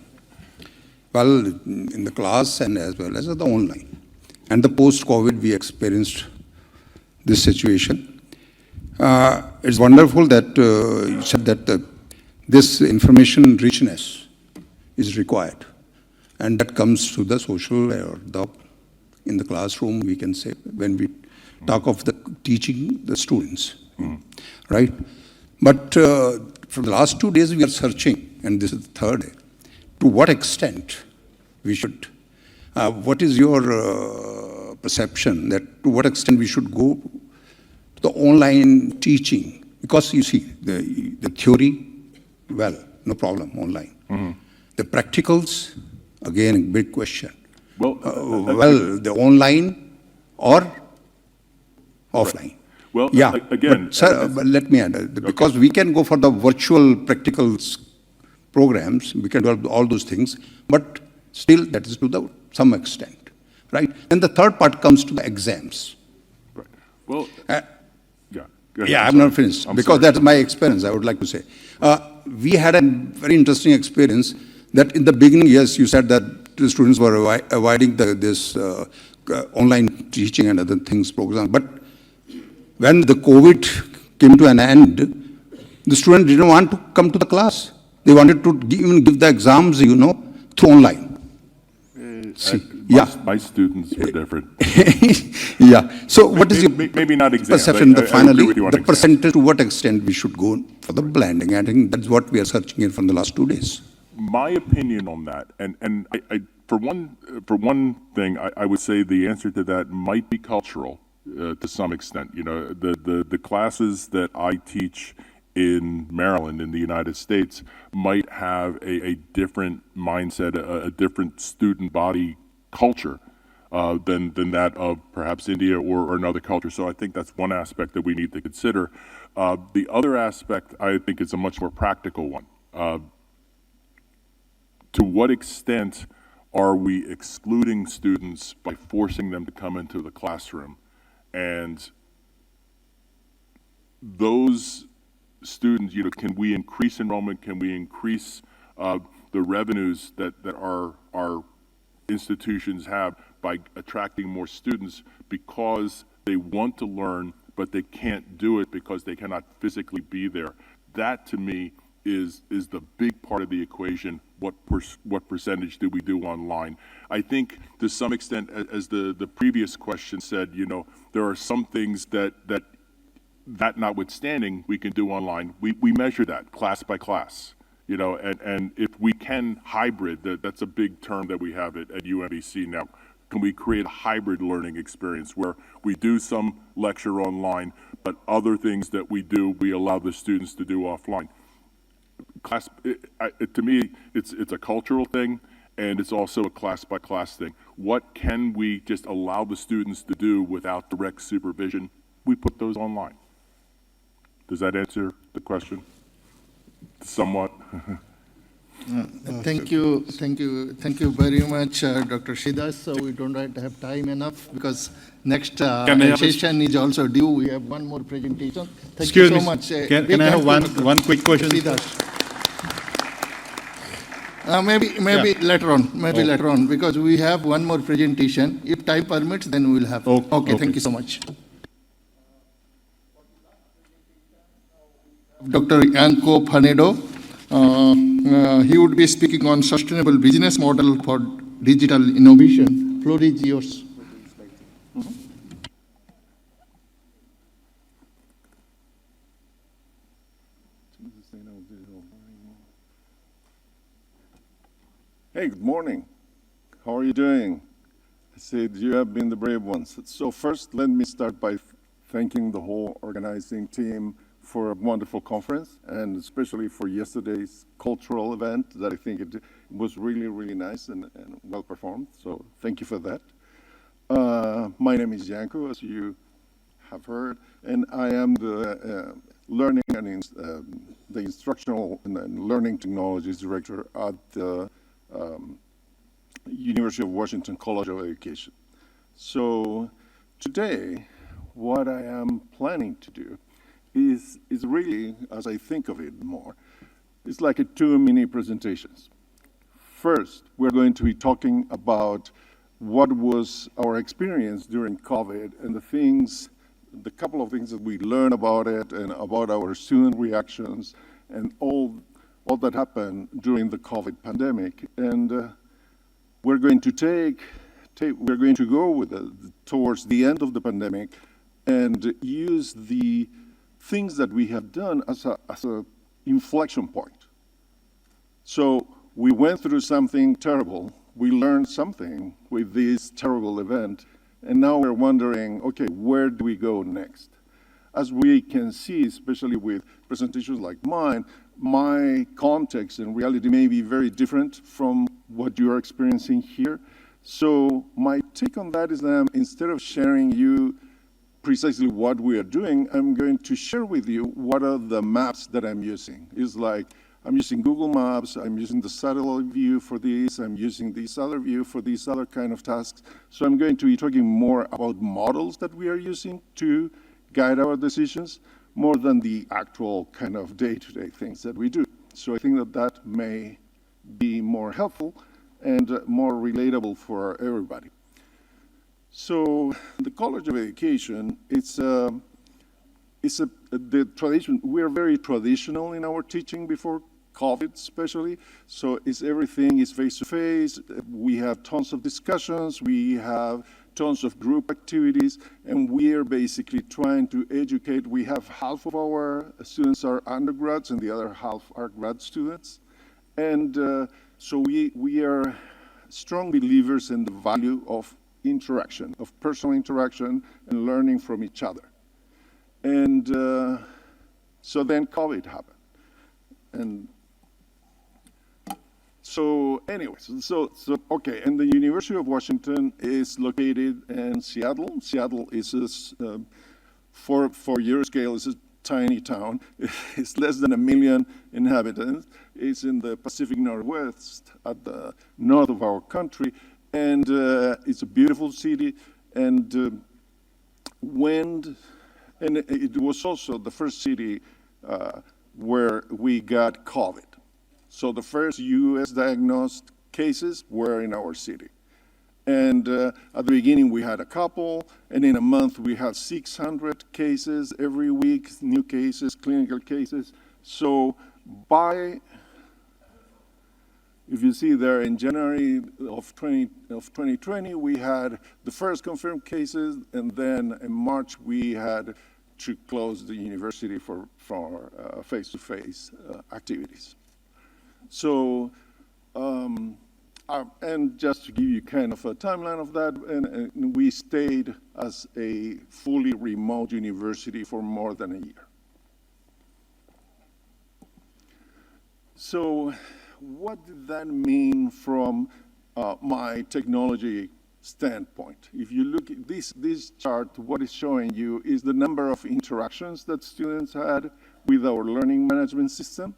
Well, in the class and as well as the online. And the post-COVID, we experienced this situation. It's wonderful that you said that this information richness is required. And that comes to the social or in the classroom, we can say, when we talk of the teaching the students, right? But for the last 2 days, we are searching, and this is the third day, to what extent we should, what is your perception that to what extent we should go to the online teaching? Because you see, the theory, well, no problem, online. The practicals, again, a big question. Well, the online or offline? Well, Yeah, again, but, sir, but let me add, because we can go for the virtual practicals programs, we can do all those things, but still that is to some extent, right? And the third part comes to the exams. right. Well, yeah. Go ahead. Yeah, I'm not finished, because sorry. that's my experience, I would like to say. We had a very interesting experience that in the beginning, yes, you said that the students were avoiding this online teaching and other things program, but when the COVID came to an end, the students didn't want to come to the class. They wanted to even give the exams, through online. See, yeah. My students were different. Yeah. So what is your Maybe not exams. perception, I agree finally, with you on the exams. percentage, to what extent we should go for the blending? I think that's what we are searching in from the last 2 days. My opinion on that, and for one thing, I would say the answer to that might be cultural to some extent. You know, the classes that I teach in Maryland, in the United States, might have a different mindset, a different student body culture than that of perhaps India or another culture. So I think that's one aspect that we need to consider. The other aspect, I think, is a much more practical one. To what extent are we excluding students by forcing them to come into the classroom? And those students, can we increase enrollment? Can we increase the revenues that our institutions have by attracting more students because they want to learn, but they can't do it because they cannot physically be there? That, to me, is the big part of the equation. What percentage do we do online? I think to some extent, as the previous question said, there are some things that notwithstanding, we can do online. We measure that class by class, and if we can hybrid, that's a big term that we have at UMBC now. Can we create a hybrid learning experience where we do some lecture online, but other things that we do, we allow the students to do offline? To me, it's a cultural thing, and it's also a class by class thing. What can we just allow the students to do without direct supervision? We put those online. Does that answer the question? Somewhat. Thank you very much, Dr. Shidas. So we don't have time enough because next session is also due. We have one more presentation. Thank you so much. Can I have one quick question? Maybe later on. Later on, because we have one more presentation. If time permits, then we will have. Okay. Thank you so much. Dr. Yanko Panedo. He would be speaking on sustainable business model for digital innovation. Floor is yours. Hey, good morning. How are you doing? I said you have been the brave ones. So first, let me start by thanking the whole organizing team for a wonderful conference, and especially for yesterday's cultural event that I think it was really, really nice and well performed. So thank you for that. My name is Yanko, as you have heard, and I am the learning and the instructional and learning technologies director at the University of Washington College of Education. So today, what I am planning to do is really, as I think of it more, it's like two mini presentations. First, we're going to be talking about what was our experience during COVID and the couple of things that we learned about it and about our student reactions and all that happened during the COVID pandemic. And we're going to go with towards the end of the pandemic and use the things that we have done as a inflection point. So we went through something terrible. We learned something with this terrible event, and now we're wondering, okay, where do we go next? As we can see, especially with presentations like mine, my context and reality may be very different from what you're experiencing here. So my take on that is that instead of sharing you precisely what we are doing, I'm going to share with you what are the maps that I'm using. It's like I'm using Google Maps, I'm using the satellite view for this, I'm using this other view for these other kind of tasks. So I'm going to be talking more about models that we are using to guide our decisions, more than the actual kind of day-to-day things that we do. So I think that may be more helpful and more relatable for everybody. So the College of Education, the tradition. We are very traditional in our teaching before COVID especially. So it's everything is face-to-face. We have tons of discussions. We have tons of group activities, and we are basically trying to educate. We have half of our students are undergrads and the other half are grad students. And so we are strong believers in the value of interaction, of personal interaction and learning from each other. And so then COVID happened. And so anyways, okay, and the University of Washington is located in Seattle. Seattle is, for Euroscale, is a tiny town. It's less than 1 million inhabitants. It's in the Pacific Northwest, at the north of our country, and it's a beautiful city. And and it was also the first city where we got COVID. So the first U.S. diagnosed cases were in our city. And at the beginning, we had a couple, and in a month, we had 600 cases every week, new cases, clinical cases. So if you see there, in January of 2020, we had the first confirmed cases, and then in March, we had to close the university for face-to-face activities. So, and just to give you kind of a timeline of that, and we stayed as a fully remote university for more than a year. So what did that mean from my technology standpoint? If you look at this chart, what it's showing you is the number of interactions that students had with our learning management system.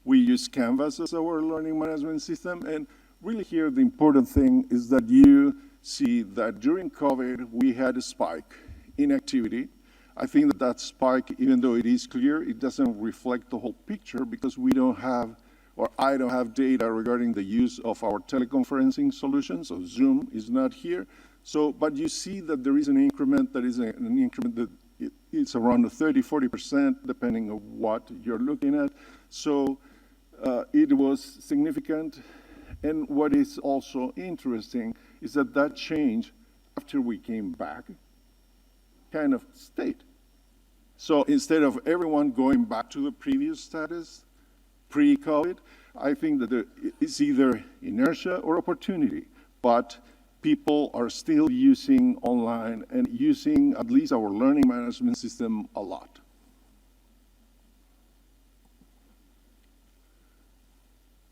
We use Canvas as our learning management system, and really here the important thing is that you see that during COVID we had a spike in activity. I think that spike, even though it is clear, it doesn't reflect the whole picture because we don't have, or I don't have data regarding the use of our teleconferencing solution, so Zoom is not here. So, but you see that there is an increment that is an increment that it's around 30–40% depending on what you're looking at. So it was significant. And what is also interesting is that change after we came back kind of stayed. So instead of everyone going back to the previous status, pre-COVID, I think that it's either inertia or opportunity, but people are still using online and using at least our learning management system a lot.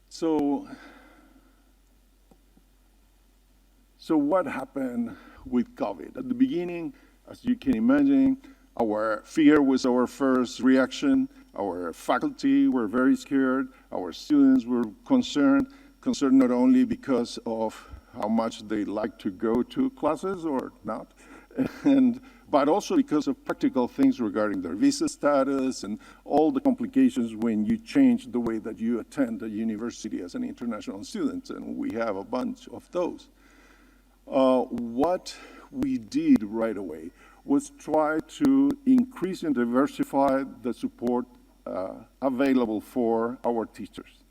So what happened with COVID? At the beginning, as you can imagine, our fear was our first reaction. Our faculty were very scared. Our students were concerned not only because of how much they like to go to classes or not, but also because of practical things regarding their visa status and all the complications when you change the way that you attend a university as an international student, and we have a bunch of those. What we did right away was try to increase and diversify the support available for our teachers.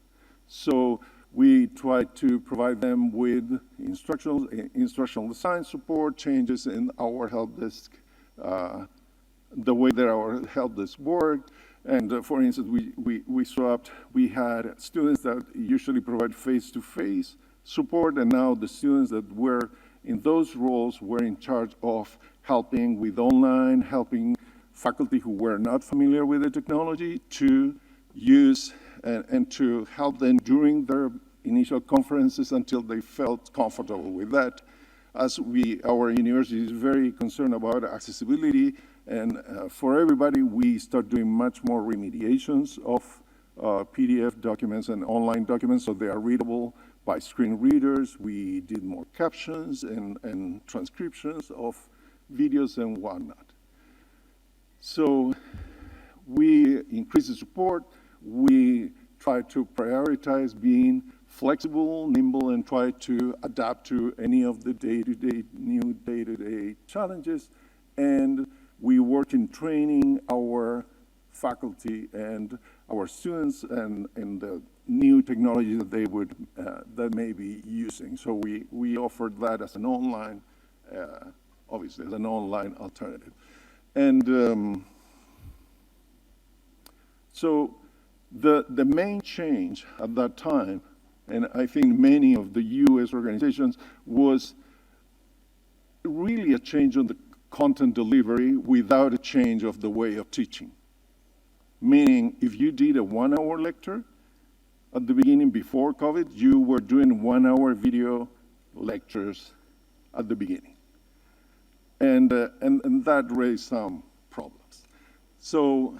So we tried to provide them with instructional design support, changes in our help desk, the way that our help desk worked. And for instance, we had students that usually provide face-to-face support, and now the students that were in those roles were in charge of helping with online, helping faculty who were not familiar with the technology to use and to help them during their initial conferences until they felt comfortable with that. As our university is very concerned about accessibility, and for everybody, we start doing much more remediations of PDF documents and online documents so they are readable by screen readers. We did more captions and transcriptions of videos and whatnot. So we increased the support. We try to prioritize being flexible, nimble, and try to adapt to any of the new day-to-day challenges. And we work in training our faculty and our students and the new technology that they would that may be using. So we offered that as an online, obviously as an online alternative, and so the main change at that time, and I think many of the U.S. organizations, was really a change on the content delivery without a change of the way of teaching. Meaning, if you did a 1-hour lecture at the beginning before COVID, you were doing 1-hour video lectures at the beginning. And that raised some problems. So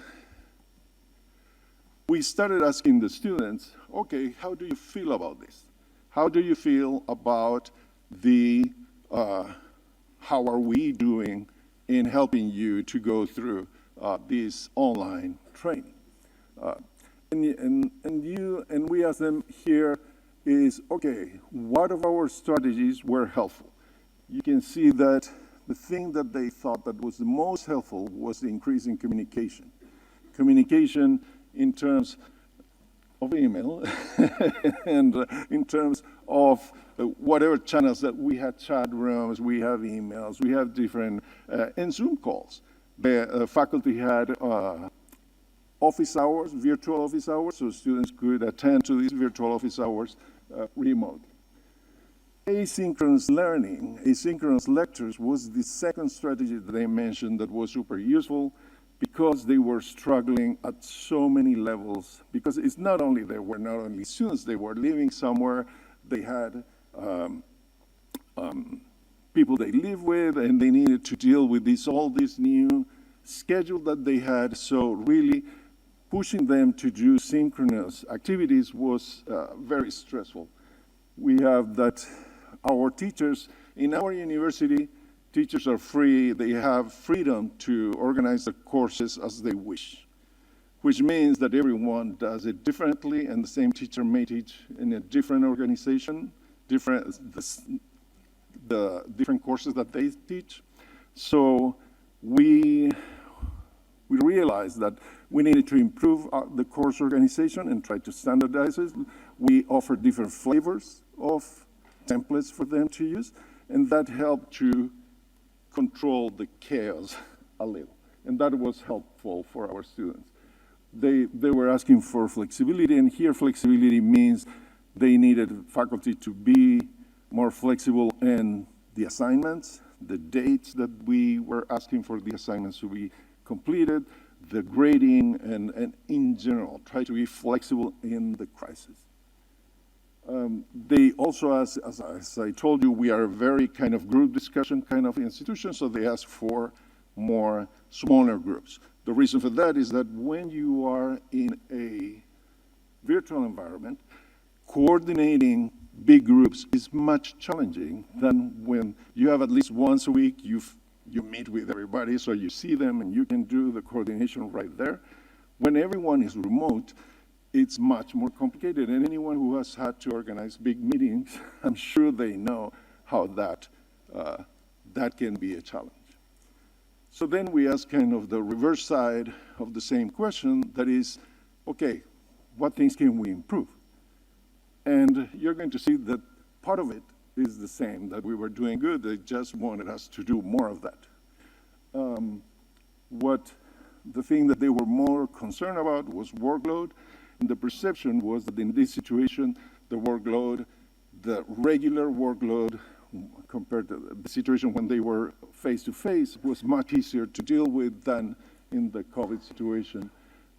we started asking the students, okay, how do you feel about this? How do you feel about the, how are we doing in helping you to go through this online training? And we asked them here is, okay, what of our strategies were helpful? You can see that the thing that they thought that was the most helpful was the increase in communication. Communication in terms of email and in terms of whatever channels that we had, chat rooms, we have emails, we have different, and Zoom calls. The faculty had office hours, virtual office hours, so students could attend to these virtual office hours remotely. Asynchronous learning, asynchronous lectures was the second strategy that I mentioned that was super useful because they were struggling at so many levels, because it's not only they were not only students, they were living somewhere, they had people they live with, and they needed to deal with all this new schedule that they had, so really pushing them to do synchronous activities was very stressful. We have that our teachers, in our university, teachers are free, they have freedom to organize the courses as they wish, which means that everyone does it differently, and the same teacher may teach in a different organization, the different courses that they teach. So we realized that we needed to improve the course organization and try to standardize it. We offered different flavors of templates for them to use, and that helped to control the chaos a little, and that was helpful for our students. They were asking for flexibility, and here flexibility means they needed faculty to be more flexible in the assignments, the dates that we were asking for the assignments to be completed, the grading, and in general, try to be flexible in the crisis. They also asked, as I told you, we are a very kind of group discussion kind of institution, so they asked for more smaller groups. The reason for that is that when you are in a virtual environment, coordinating big groups is much challenging than when you have at least once a week, you meet with everybody, so you see them and you can do the coordination right there. When everyone is remote, it's much more complicated, and anyone who has had to organize big meetings, I'm sure they know how that can be a challenge. So then we ask kind of the reverse side of the same question, that is, okay, what things can we improve? And you're going to see that part of it is the same, that we were doing good, they just wanted us to do more of that. The thing that they were more concerned about was workload, and the perception was that in this situation, the workload, the regular workload, compared to the situation when they were face-to-face, was much easier to deal with than in the COVID situation.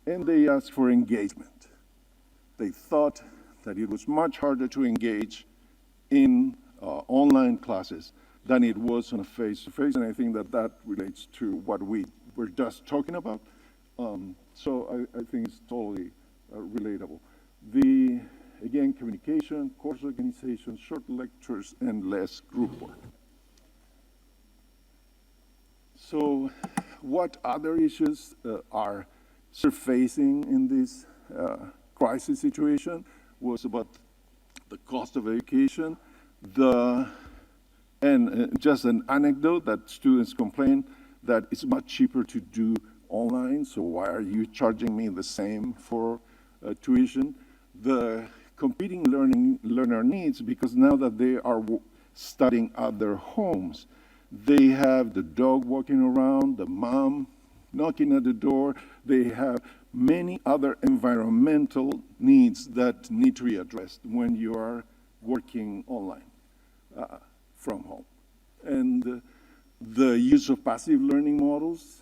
And they asked for engagement. They thought that it was much harder to engage in online classes than it was on a face-to-face, and I think that that relates to what we were just talking about. So I think it's totally relatable. Again, communication, course organization, short lectures, and less group work. So what other issues are surfacing in this crisis situation was about the cost of education, and just an anecdote that students complain that it's much cheaper to do online, so why are you charging me the same for tuition? The competing learner needs, because now that they are studying at their homes, they have the dog walking around, the mom knocking at the door, they have many other environmental needs that need to be addressed when you are working online from home. And the use of passive learning models,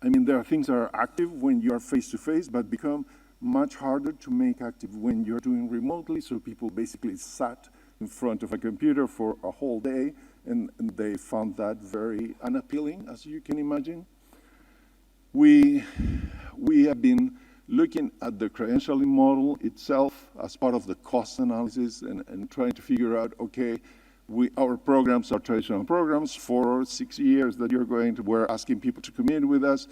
I mean, there are things that are active when you are face-to-face, but become much harder to make active when you're doing remotely, so people basically sat in front of a computer for a whole day, and they found that very unappealing, as you can imagine. We have been looking at the credentialing model itself as part of the cost analysis and trying to figure out, okay, our programs are traditional programs for 6 years that we're asking people to commit with us.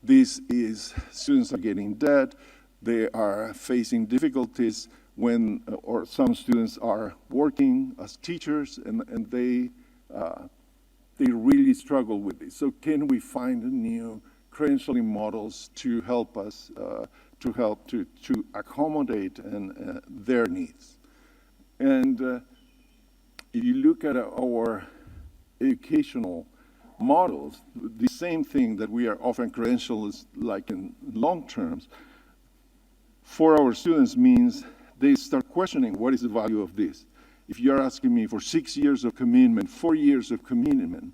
This is, students are getting debt, they are facing difficulties when, or some students are working as teachers and they really struggle with this. So can we find new credentialing models to help us, to accommodate their needs? And if you look at our educational models, the same thing that we are offering credentials like in long terms, for our students means they start questioning what is the value of this. If you're asking me for 6 years of commitment, 4 years of commitment,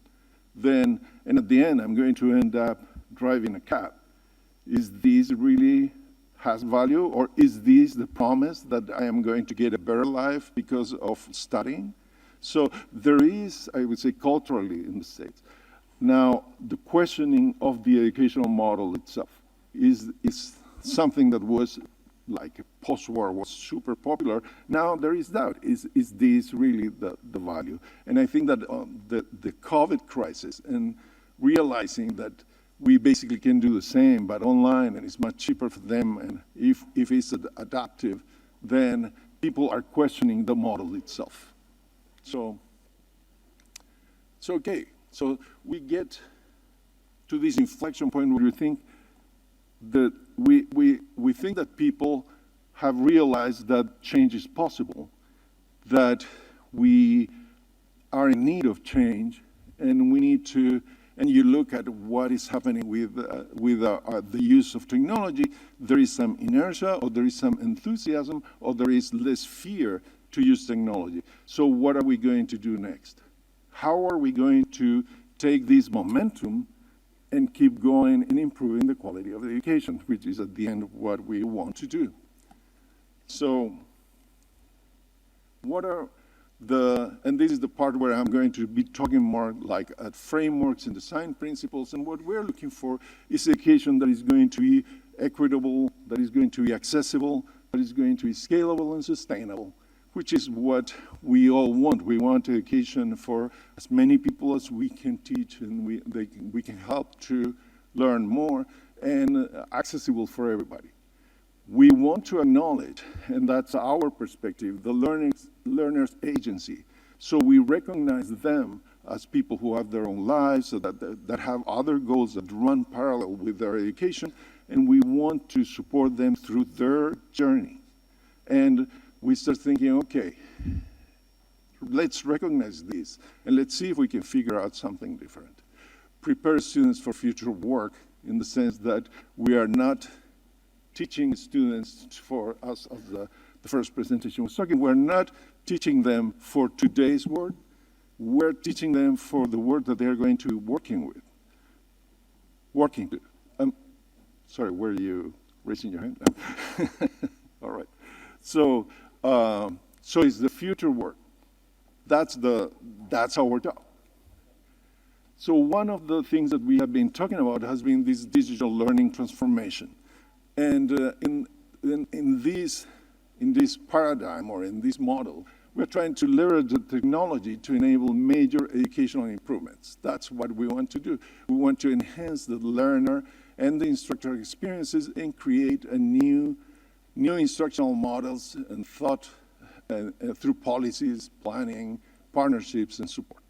then, and at the end I'm going to end up driving a cab. Is this really has value, or is this the promise that I am going to get a better life because of studying? So there is, I would say, culturally in the States. Now, the questioning of the educational model itself is something that was like post-war was super popular. Now there is doubt. Is this really the value? And I think that the COVID crisis and realizing that we basically can do the same, but online, and it's much cheaper for them, and if it's adaptive, then people are questioning the model itself. So, it's okay. So we get to this inflection point where you think that we think that people have realized that change is possible, that we are in need of change, and we need to, and you look at what is happening with the use of technology, there is some inertia, or there is some enthusiasm, or there is less fear to use technology. So what are we going to do next? How are we going to take this momentum and keep going and improving the quality of the education, which is at the end of what we want to do? So what are and this is the part where I'm going to be talking more like at frameworks and design principles, and what we're looking for is education that is going to be equitable, that is going to be accessible, that is going to be scalable and sustainable, which is what we all want. We want education for as many people as we can teach, and we can help to learn more, and accessible for everybody. We want to acknowledge, and that's our perspective, the learner's agency. So we recognize them as people who have their own lives, so that have other goals that run parallel with their education, and we want to support them through their journey. And we start thinking, okay, let's recognize this, and let's see if we can figure out something different. Prepare students for future work in the sense that we are not teaching students for us, as the first presentation was talking, we're not teaching them for today's work, we're teaching them for the work that they're going to be working with. Sorry, were you raising your hand? All right. So it's the future work. That's our job. So one of the things that we have been talking about has been this digital learning transformation. And in this paradigm, or in this model, we're trying to leverage the technology to enable major educational improvements. That's what we want to do. We want to enhance the learner and the instructor experiences and create a new instructional models and thought through policies, planning, partnerships, and support.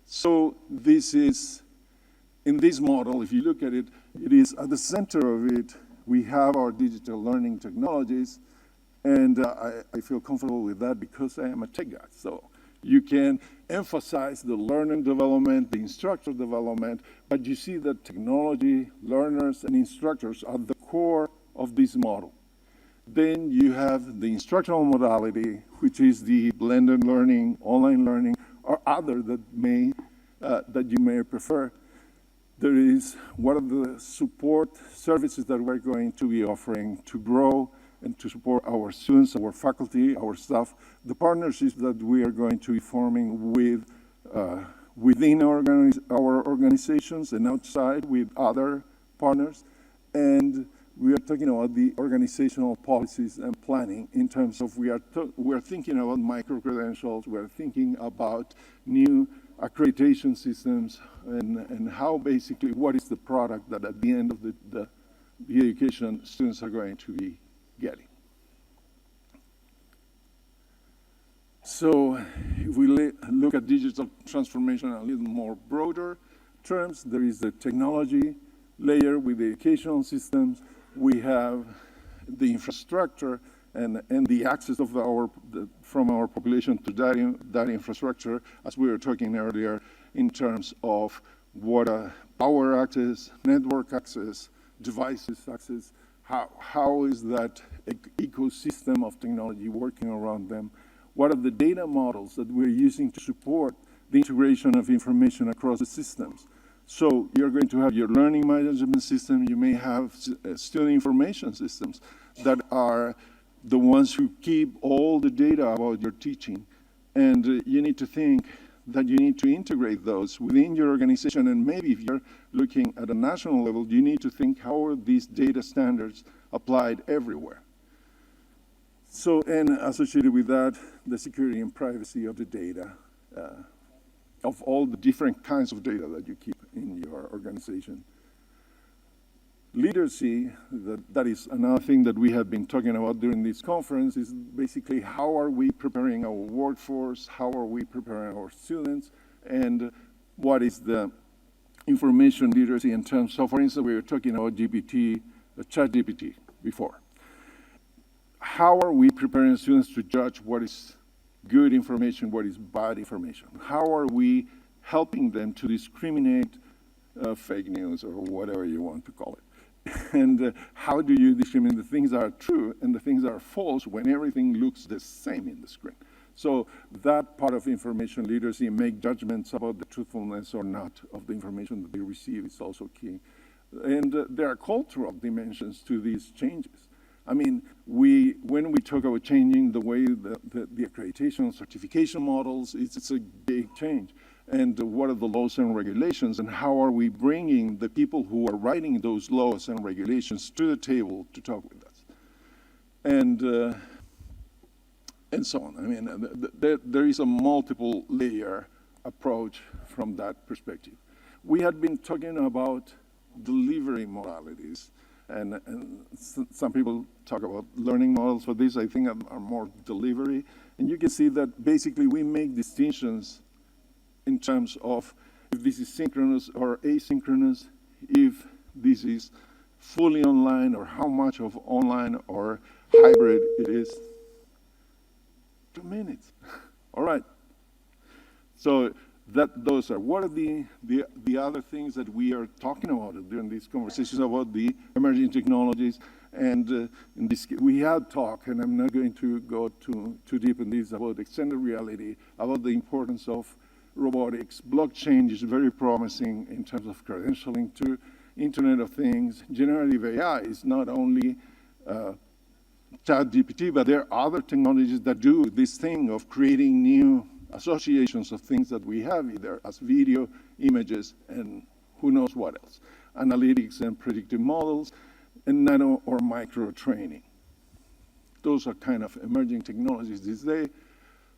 So this is in this model, if you look at it, it is at the center of it, we have our digital learning technologies, and I feel comfortable with that because I am a tech guy. So you can emphasize the learning development, the instructor development, but you see that technology, learners, and instructors are the core of this model. Then you have the instructional modality, which is the blended learning, online learning, or other that you may prefer. There is what are the support services that we're going to be offering to grow and to support our students, our faculty, our staff, the partnerships that we are going to be forming with within our organizations and outside with other partners. And we are talking about the organizational policies and planning in terms of we are thinking about micro-credentials, we are thinking about new accreditation systems and how basically what is the product that at the end of the education students are going to be getting. So if we look at digital transformation in a little more broader terms, there is the technology layer with the educational systems. We have the infrastructure and the access of from our population to that infrastructure, as we were talking earlier, in terms of power access, network access, devices access, how is that ecosystem of technology working around them? What are the data models that we're using to support the integration of information across the systems? So you're going to have your learning management system, you may have student information systems that are the ones who keep all the data about your teaching. And you need to think that you need to integrate those within your organization, and maybe if you're looking at a national level, you need to think how are these data standards applied everywhere. So, and associated with that, the security and privacy of the data, of all the different kinds of data that you keep in your organization. Literacy, that is another thing that we have been talking about during this conference, is basically how are we preparing our workforce, how are we preparing our students, and what is the information literacy in terms of, for instance, we were talking about GPT, ChatGPT before. How are we preparing students to judge what is good information, what is bad information? How are we helping them to discriminate fake news or whatever you want to call it? And how do you discriminate the things that are true and the things that are false when everything looks the same in the screen? So that part of information literacy, make judgments about the truthfulness or not of the information that they receive is also key. And there are cultural dimensions to these changes. I mean, when we talk about changing the way the accreditation certification models, it's a big change. And what are the laws and regulations, and how are we bringing the people who are writing those laws and regulations to the table to talk with us? And so on. I mean, there is a multiple layer approach from that perspective. We had been talking about delivery modalities, and some people talk about learning models for this, I think are more delivery. And you can see that basically we make distinctions in terms of if this is synchronous or asynchronous, if this is fully online or how much of online or hybrid it is. 2 minutes. All right. So those are, what are the other things that we are talking about during these conversations about the emerging technologies? And in this, we had talk, and I'm not going to go too deep in this, about extended reality, about the importance of robotics. Blockchain is very promising in terms of credentialing to Internet of Things. Generative AI is not only ChatGPT, but there are other technologies that do this thing of creating new associations of things that we have either as video, images, and who knows what else. Analytics and predictive models, and nano or micro training. Those are kind of emerging technologies this day.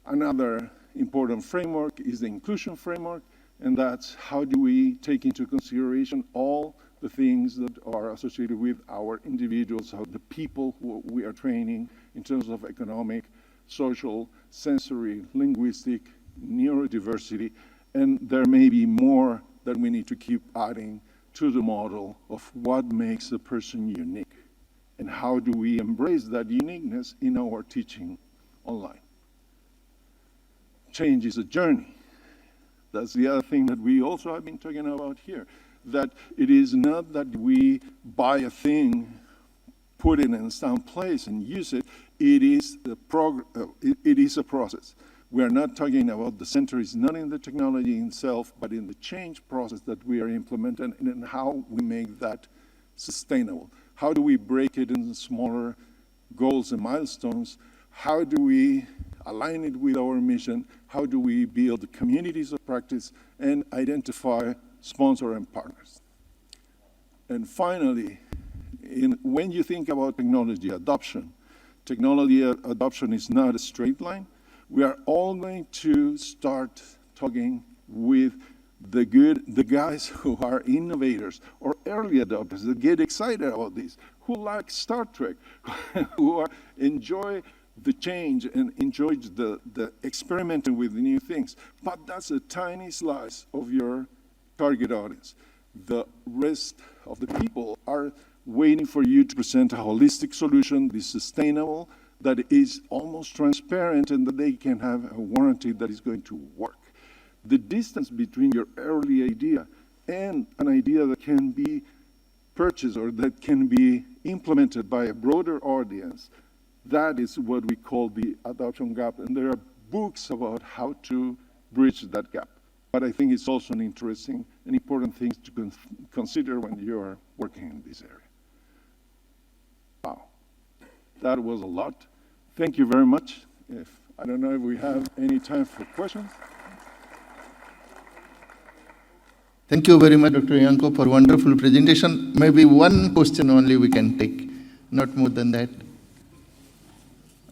Another important framework is the inclusion framework, and that's how do we take into consideration all the things that are associated with our individuals, how the people who we are training in terms of economic, social, sensory, linguistic, neurodiversity, and there may be more that we need to keep adding to the model of what makes a person unique and how do we embrace that uniqueness in our teaching online. Change is a journey. That's the other thing that we also have been talking about here, that it is not that we buy a thing, put it in some place and use it. It is a process. We are not talking about the center is not in the technology itself, but in the change process that we are implementing and how we make that sustainable. How do we break it into smaller goals and milestones? How do we align it with our mission? How do we build communities of practice and identify sponsors and partners? And finally, when you think about technology adoption is not a straight line. We are all going to start talking with the guys who are innovators or early adopters that get excited about this, who like Star Trek, who enjoy the change and enjoy the experimenting with new things. But that's a tiny slice of your target audience. The rest of the people are waiting for you to present a holistic solution that is sustainable, that is almost transparent, and that they can have a warranty that is going to work. The distance between your early idea and an idea that can be purchased or that can be implemented by a broader audience, that is what we call the adoption gap. And there are books about how to bridge that gap. But I think it's also an interesting and important thing to consider when you are working in this area. Wow, that was a lot. Thank you very much. I don't know if we have any time for questions. Thank you very much, Dr. Yanko, for wonderful presentation. Maybe one question only we can take, not more than that.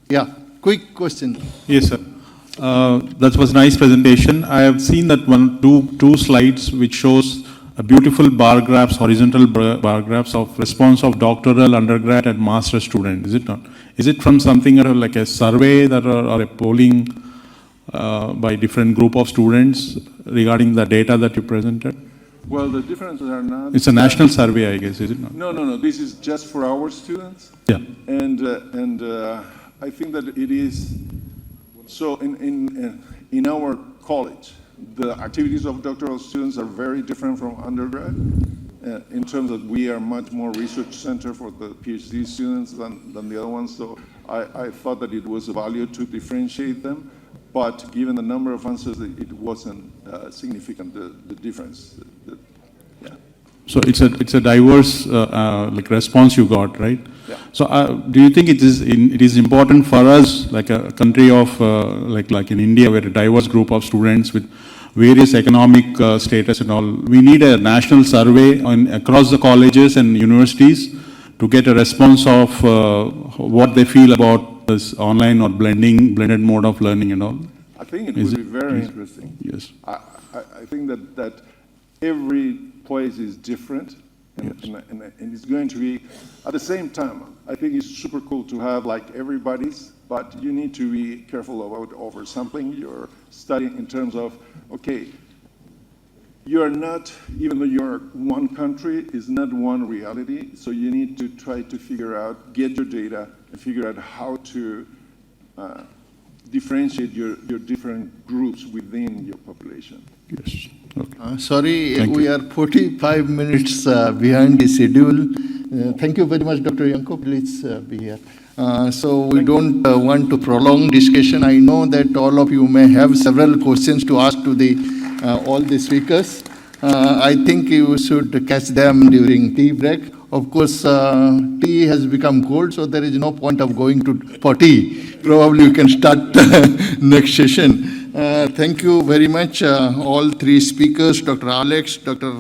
Yeah, quick question. Yes, sir. That was nice presentation. I have seen that two slides which shows a beautiful bar graphs, horizontal bar graphs of response of doctoral, undergrad, and master student. Is it not? Is it from something like a survey that or a polling by different group of students regarding the data that you presented? Well, the differences are not... It's a national survey, I guess, is it not? No. This is just for our students. Yeah. And I think that it is... So in our college, the activities of doctoral students are very different from undergrad in terms of we are much more research center for the PhD students than the other ones. So I thought that it was a value to differentiate them. But given the number of answers, it wasn't significant, the difference. Yeah. So it's a diverse response you got, right? Yeah. So do you think it is important for us, like a country of like in India, where a diverse group of students with various economic status and all, we need a national survey across the colleges and universities to get a response of what they feel about this online or blended mode of learning and all? I think it would be very interesting. Yes. I think that every place is different, and it's going to be, at the same time, I think it's super cool to have like everybody's, but you need to be careful about oversampling your study in terms of, okay, you're not, even though you're one country, is not one reality, so you need to try to figure out, get your data, and figure out how to differentiate your different groups within your population. Yes. Okay. Sorry, we are 45 minutes behind the schedule. Thank you very much, Dr. Yanko. Please be here. So we don't want to prolong discussion. I know that all of you may have several questions to ask to all the speakers. I think you should catch them during tea break. Of course, tea has become cold, so there is no point of going for tea. Probably you can start next session. Thank you very much, all three speakers, Dr. Alex, Dr.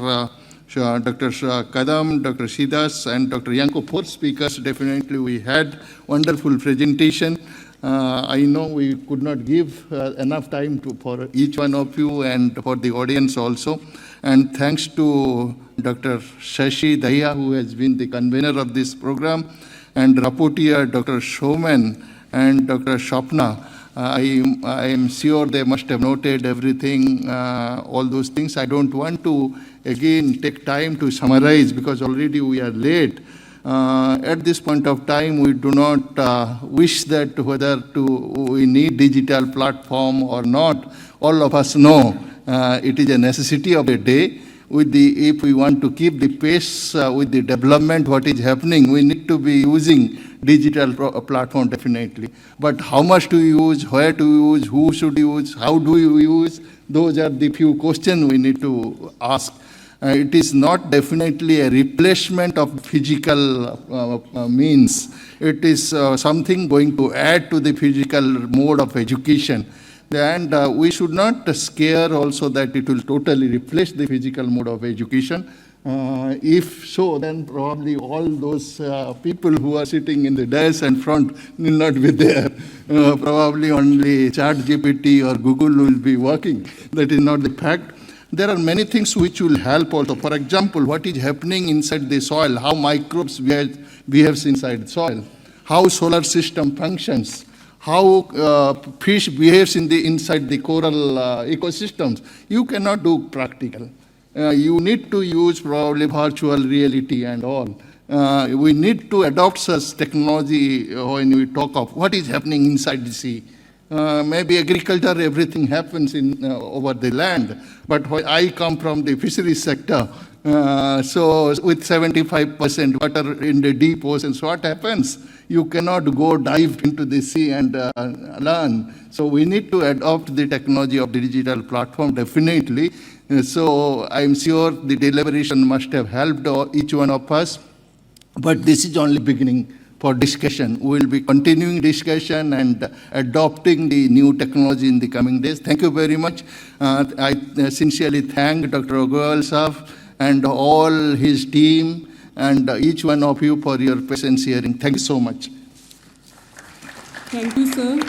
Kadam, Dr. Sidas, and Dr. Yanko. 4 speakers. Definitely we had wonderful presentation. I know we could not give enough time for each one of you and for the audience also. And thanks to Dr. Shashi Dahiya, who has been the convener of this program, and rapporteur Dr. Showman and Dr. Shapna. I am sure they must have noted everything, all those things. I don't want to, again, take time to summarize because already we are late. At this point of time, we do not wish that whether we need digital platform or not. All of us know it is a necessity of the day. If we want to keep the pace with the development, what is happening, we need to be using digital platform definitely. But how much to use, where to use, who should use, how do you use, those are the few questions we need to ask. It is not definitely a replacement of physical means. It is something going to add to the physical mode of education. And we should not scare also that it will totally replace the physical mode of education. If so, then probably all those people who are sitting in the dais and front will not be there. Probably only ChatGPT or Google will be working. That is not the fact. There are many things which will help also. For example, what is happening inside the soil, how microbes behaves inside soil, how solar system functions, how fish behaves inside the coral ecosystems. You cannot do practical. You need to use probably virtual reality and all. We need to adopt such technology when we talk of what is happening inside the sea. Maybe agriculture, everything happens over the land. But I come from the fisheries sector. So with 75% water in the deep oceans, what happens? You cannot go dive into the sea and learn. So we need to adopt the technology of the digital platform, definitely. So I'm sure the deliberation must have helped each one of us. But this is only beginning for discussion. We will be continuing discussion and adopting the new technology in the coming days. Thank you very much. I sincerely thank Dr. Agarwal Sahab and all his team and each one of you for your patience hearing. Thank you so much. Thank you, sir.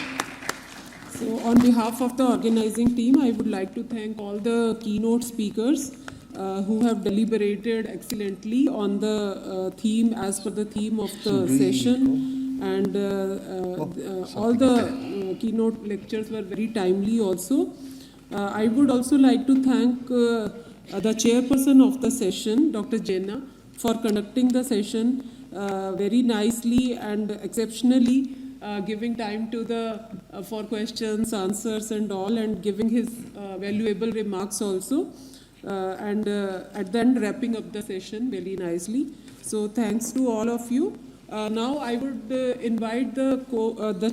So on behalf of the organizing team, I would like to thank all the keynote speakers who have deliberated excellently on the theme as per the theme of the session, and all the keynote lectures were very timely also. I would also like to thank the chairperson of the session, Dr. Jena, for conducting the session very nicely and exceptionally, giving time to for questions, answers and all, and giving his valuable remarks also. And at the end, wrapping up the session very nicely. So thanks to all of you. Now I would invite the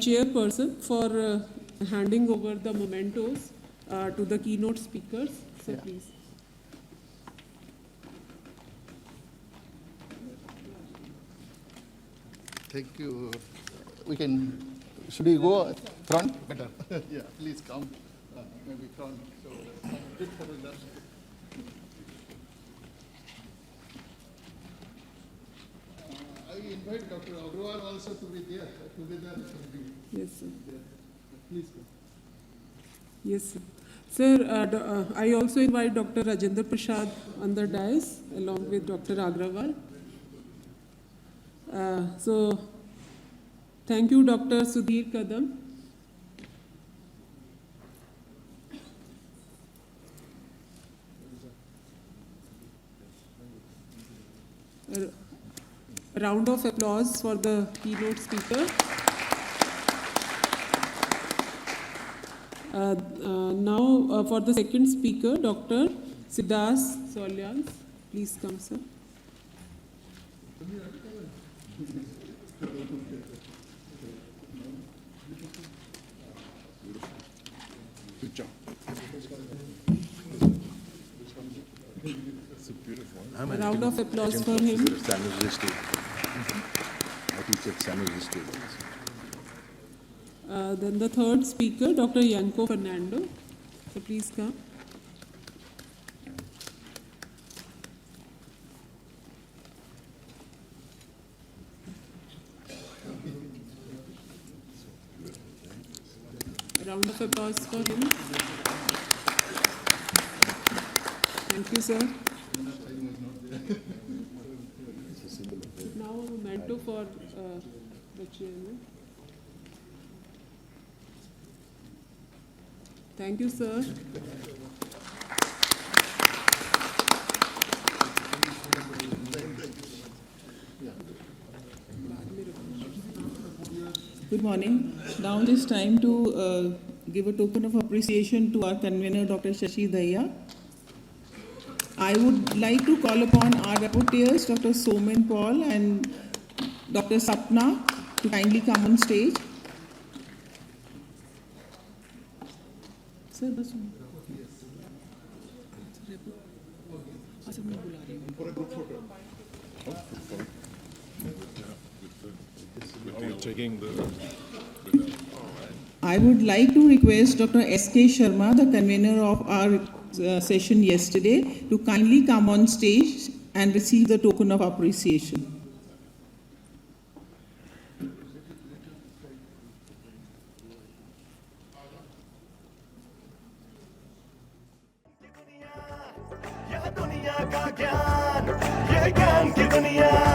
chairperson for handing over the mementos to the keynote speakers. So please. Thank you. Should we go front? Better. Yeah, please come. Maybe front. So, good for us. I invite Dr. Agarwal also to be there. Yes, sir. Please come. Yes, sir. Sir, I also invite Dr. Rajendra Prasad on the dais along with Dr. Agrawal. So, thank you, Dr. Sudhir Kadam. A round of applause for the keynote speaker. Now, for the second speaker, Dr. Siddhas Solyans. Please come, sir. Good job. It's a beautiful one. A round of applause for him. Then the third speaker, Dr. Yanko Fernando. So please come. A round of applause for him. Thank you, sir. Now a memento for the chairman. Thank you, sir. Good morning. Now it is time to give a token of appreciation to our convener, Dr. Shashi Daya. I would like to call upon our rapporteurs, Dr. Somen Paul and Dr. Sapna, to kindly come on stage. Sir, bas I would like to request Dr. S.K. Sharma, the convener of our session yesterday, to kindly come on stage and receive the token of appreciation. दुनिया का ज्ञान, ये ज्ञान की दुनिया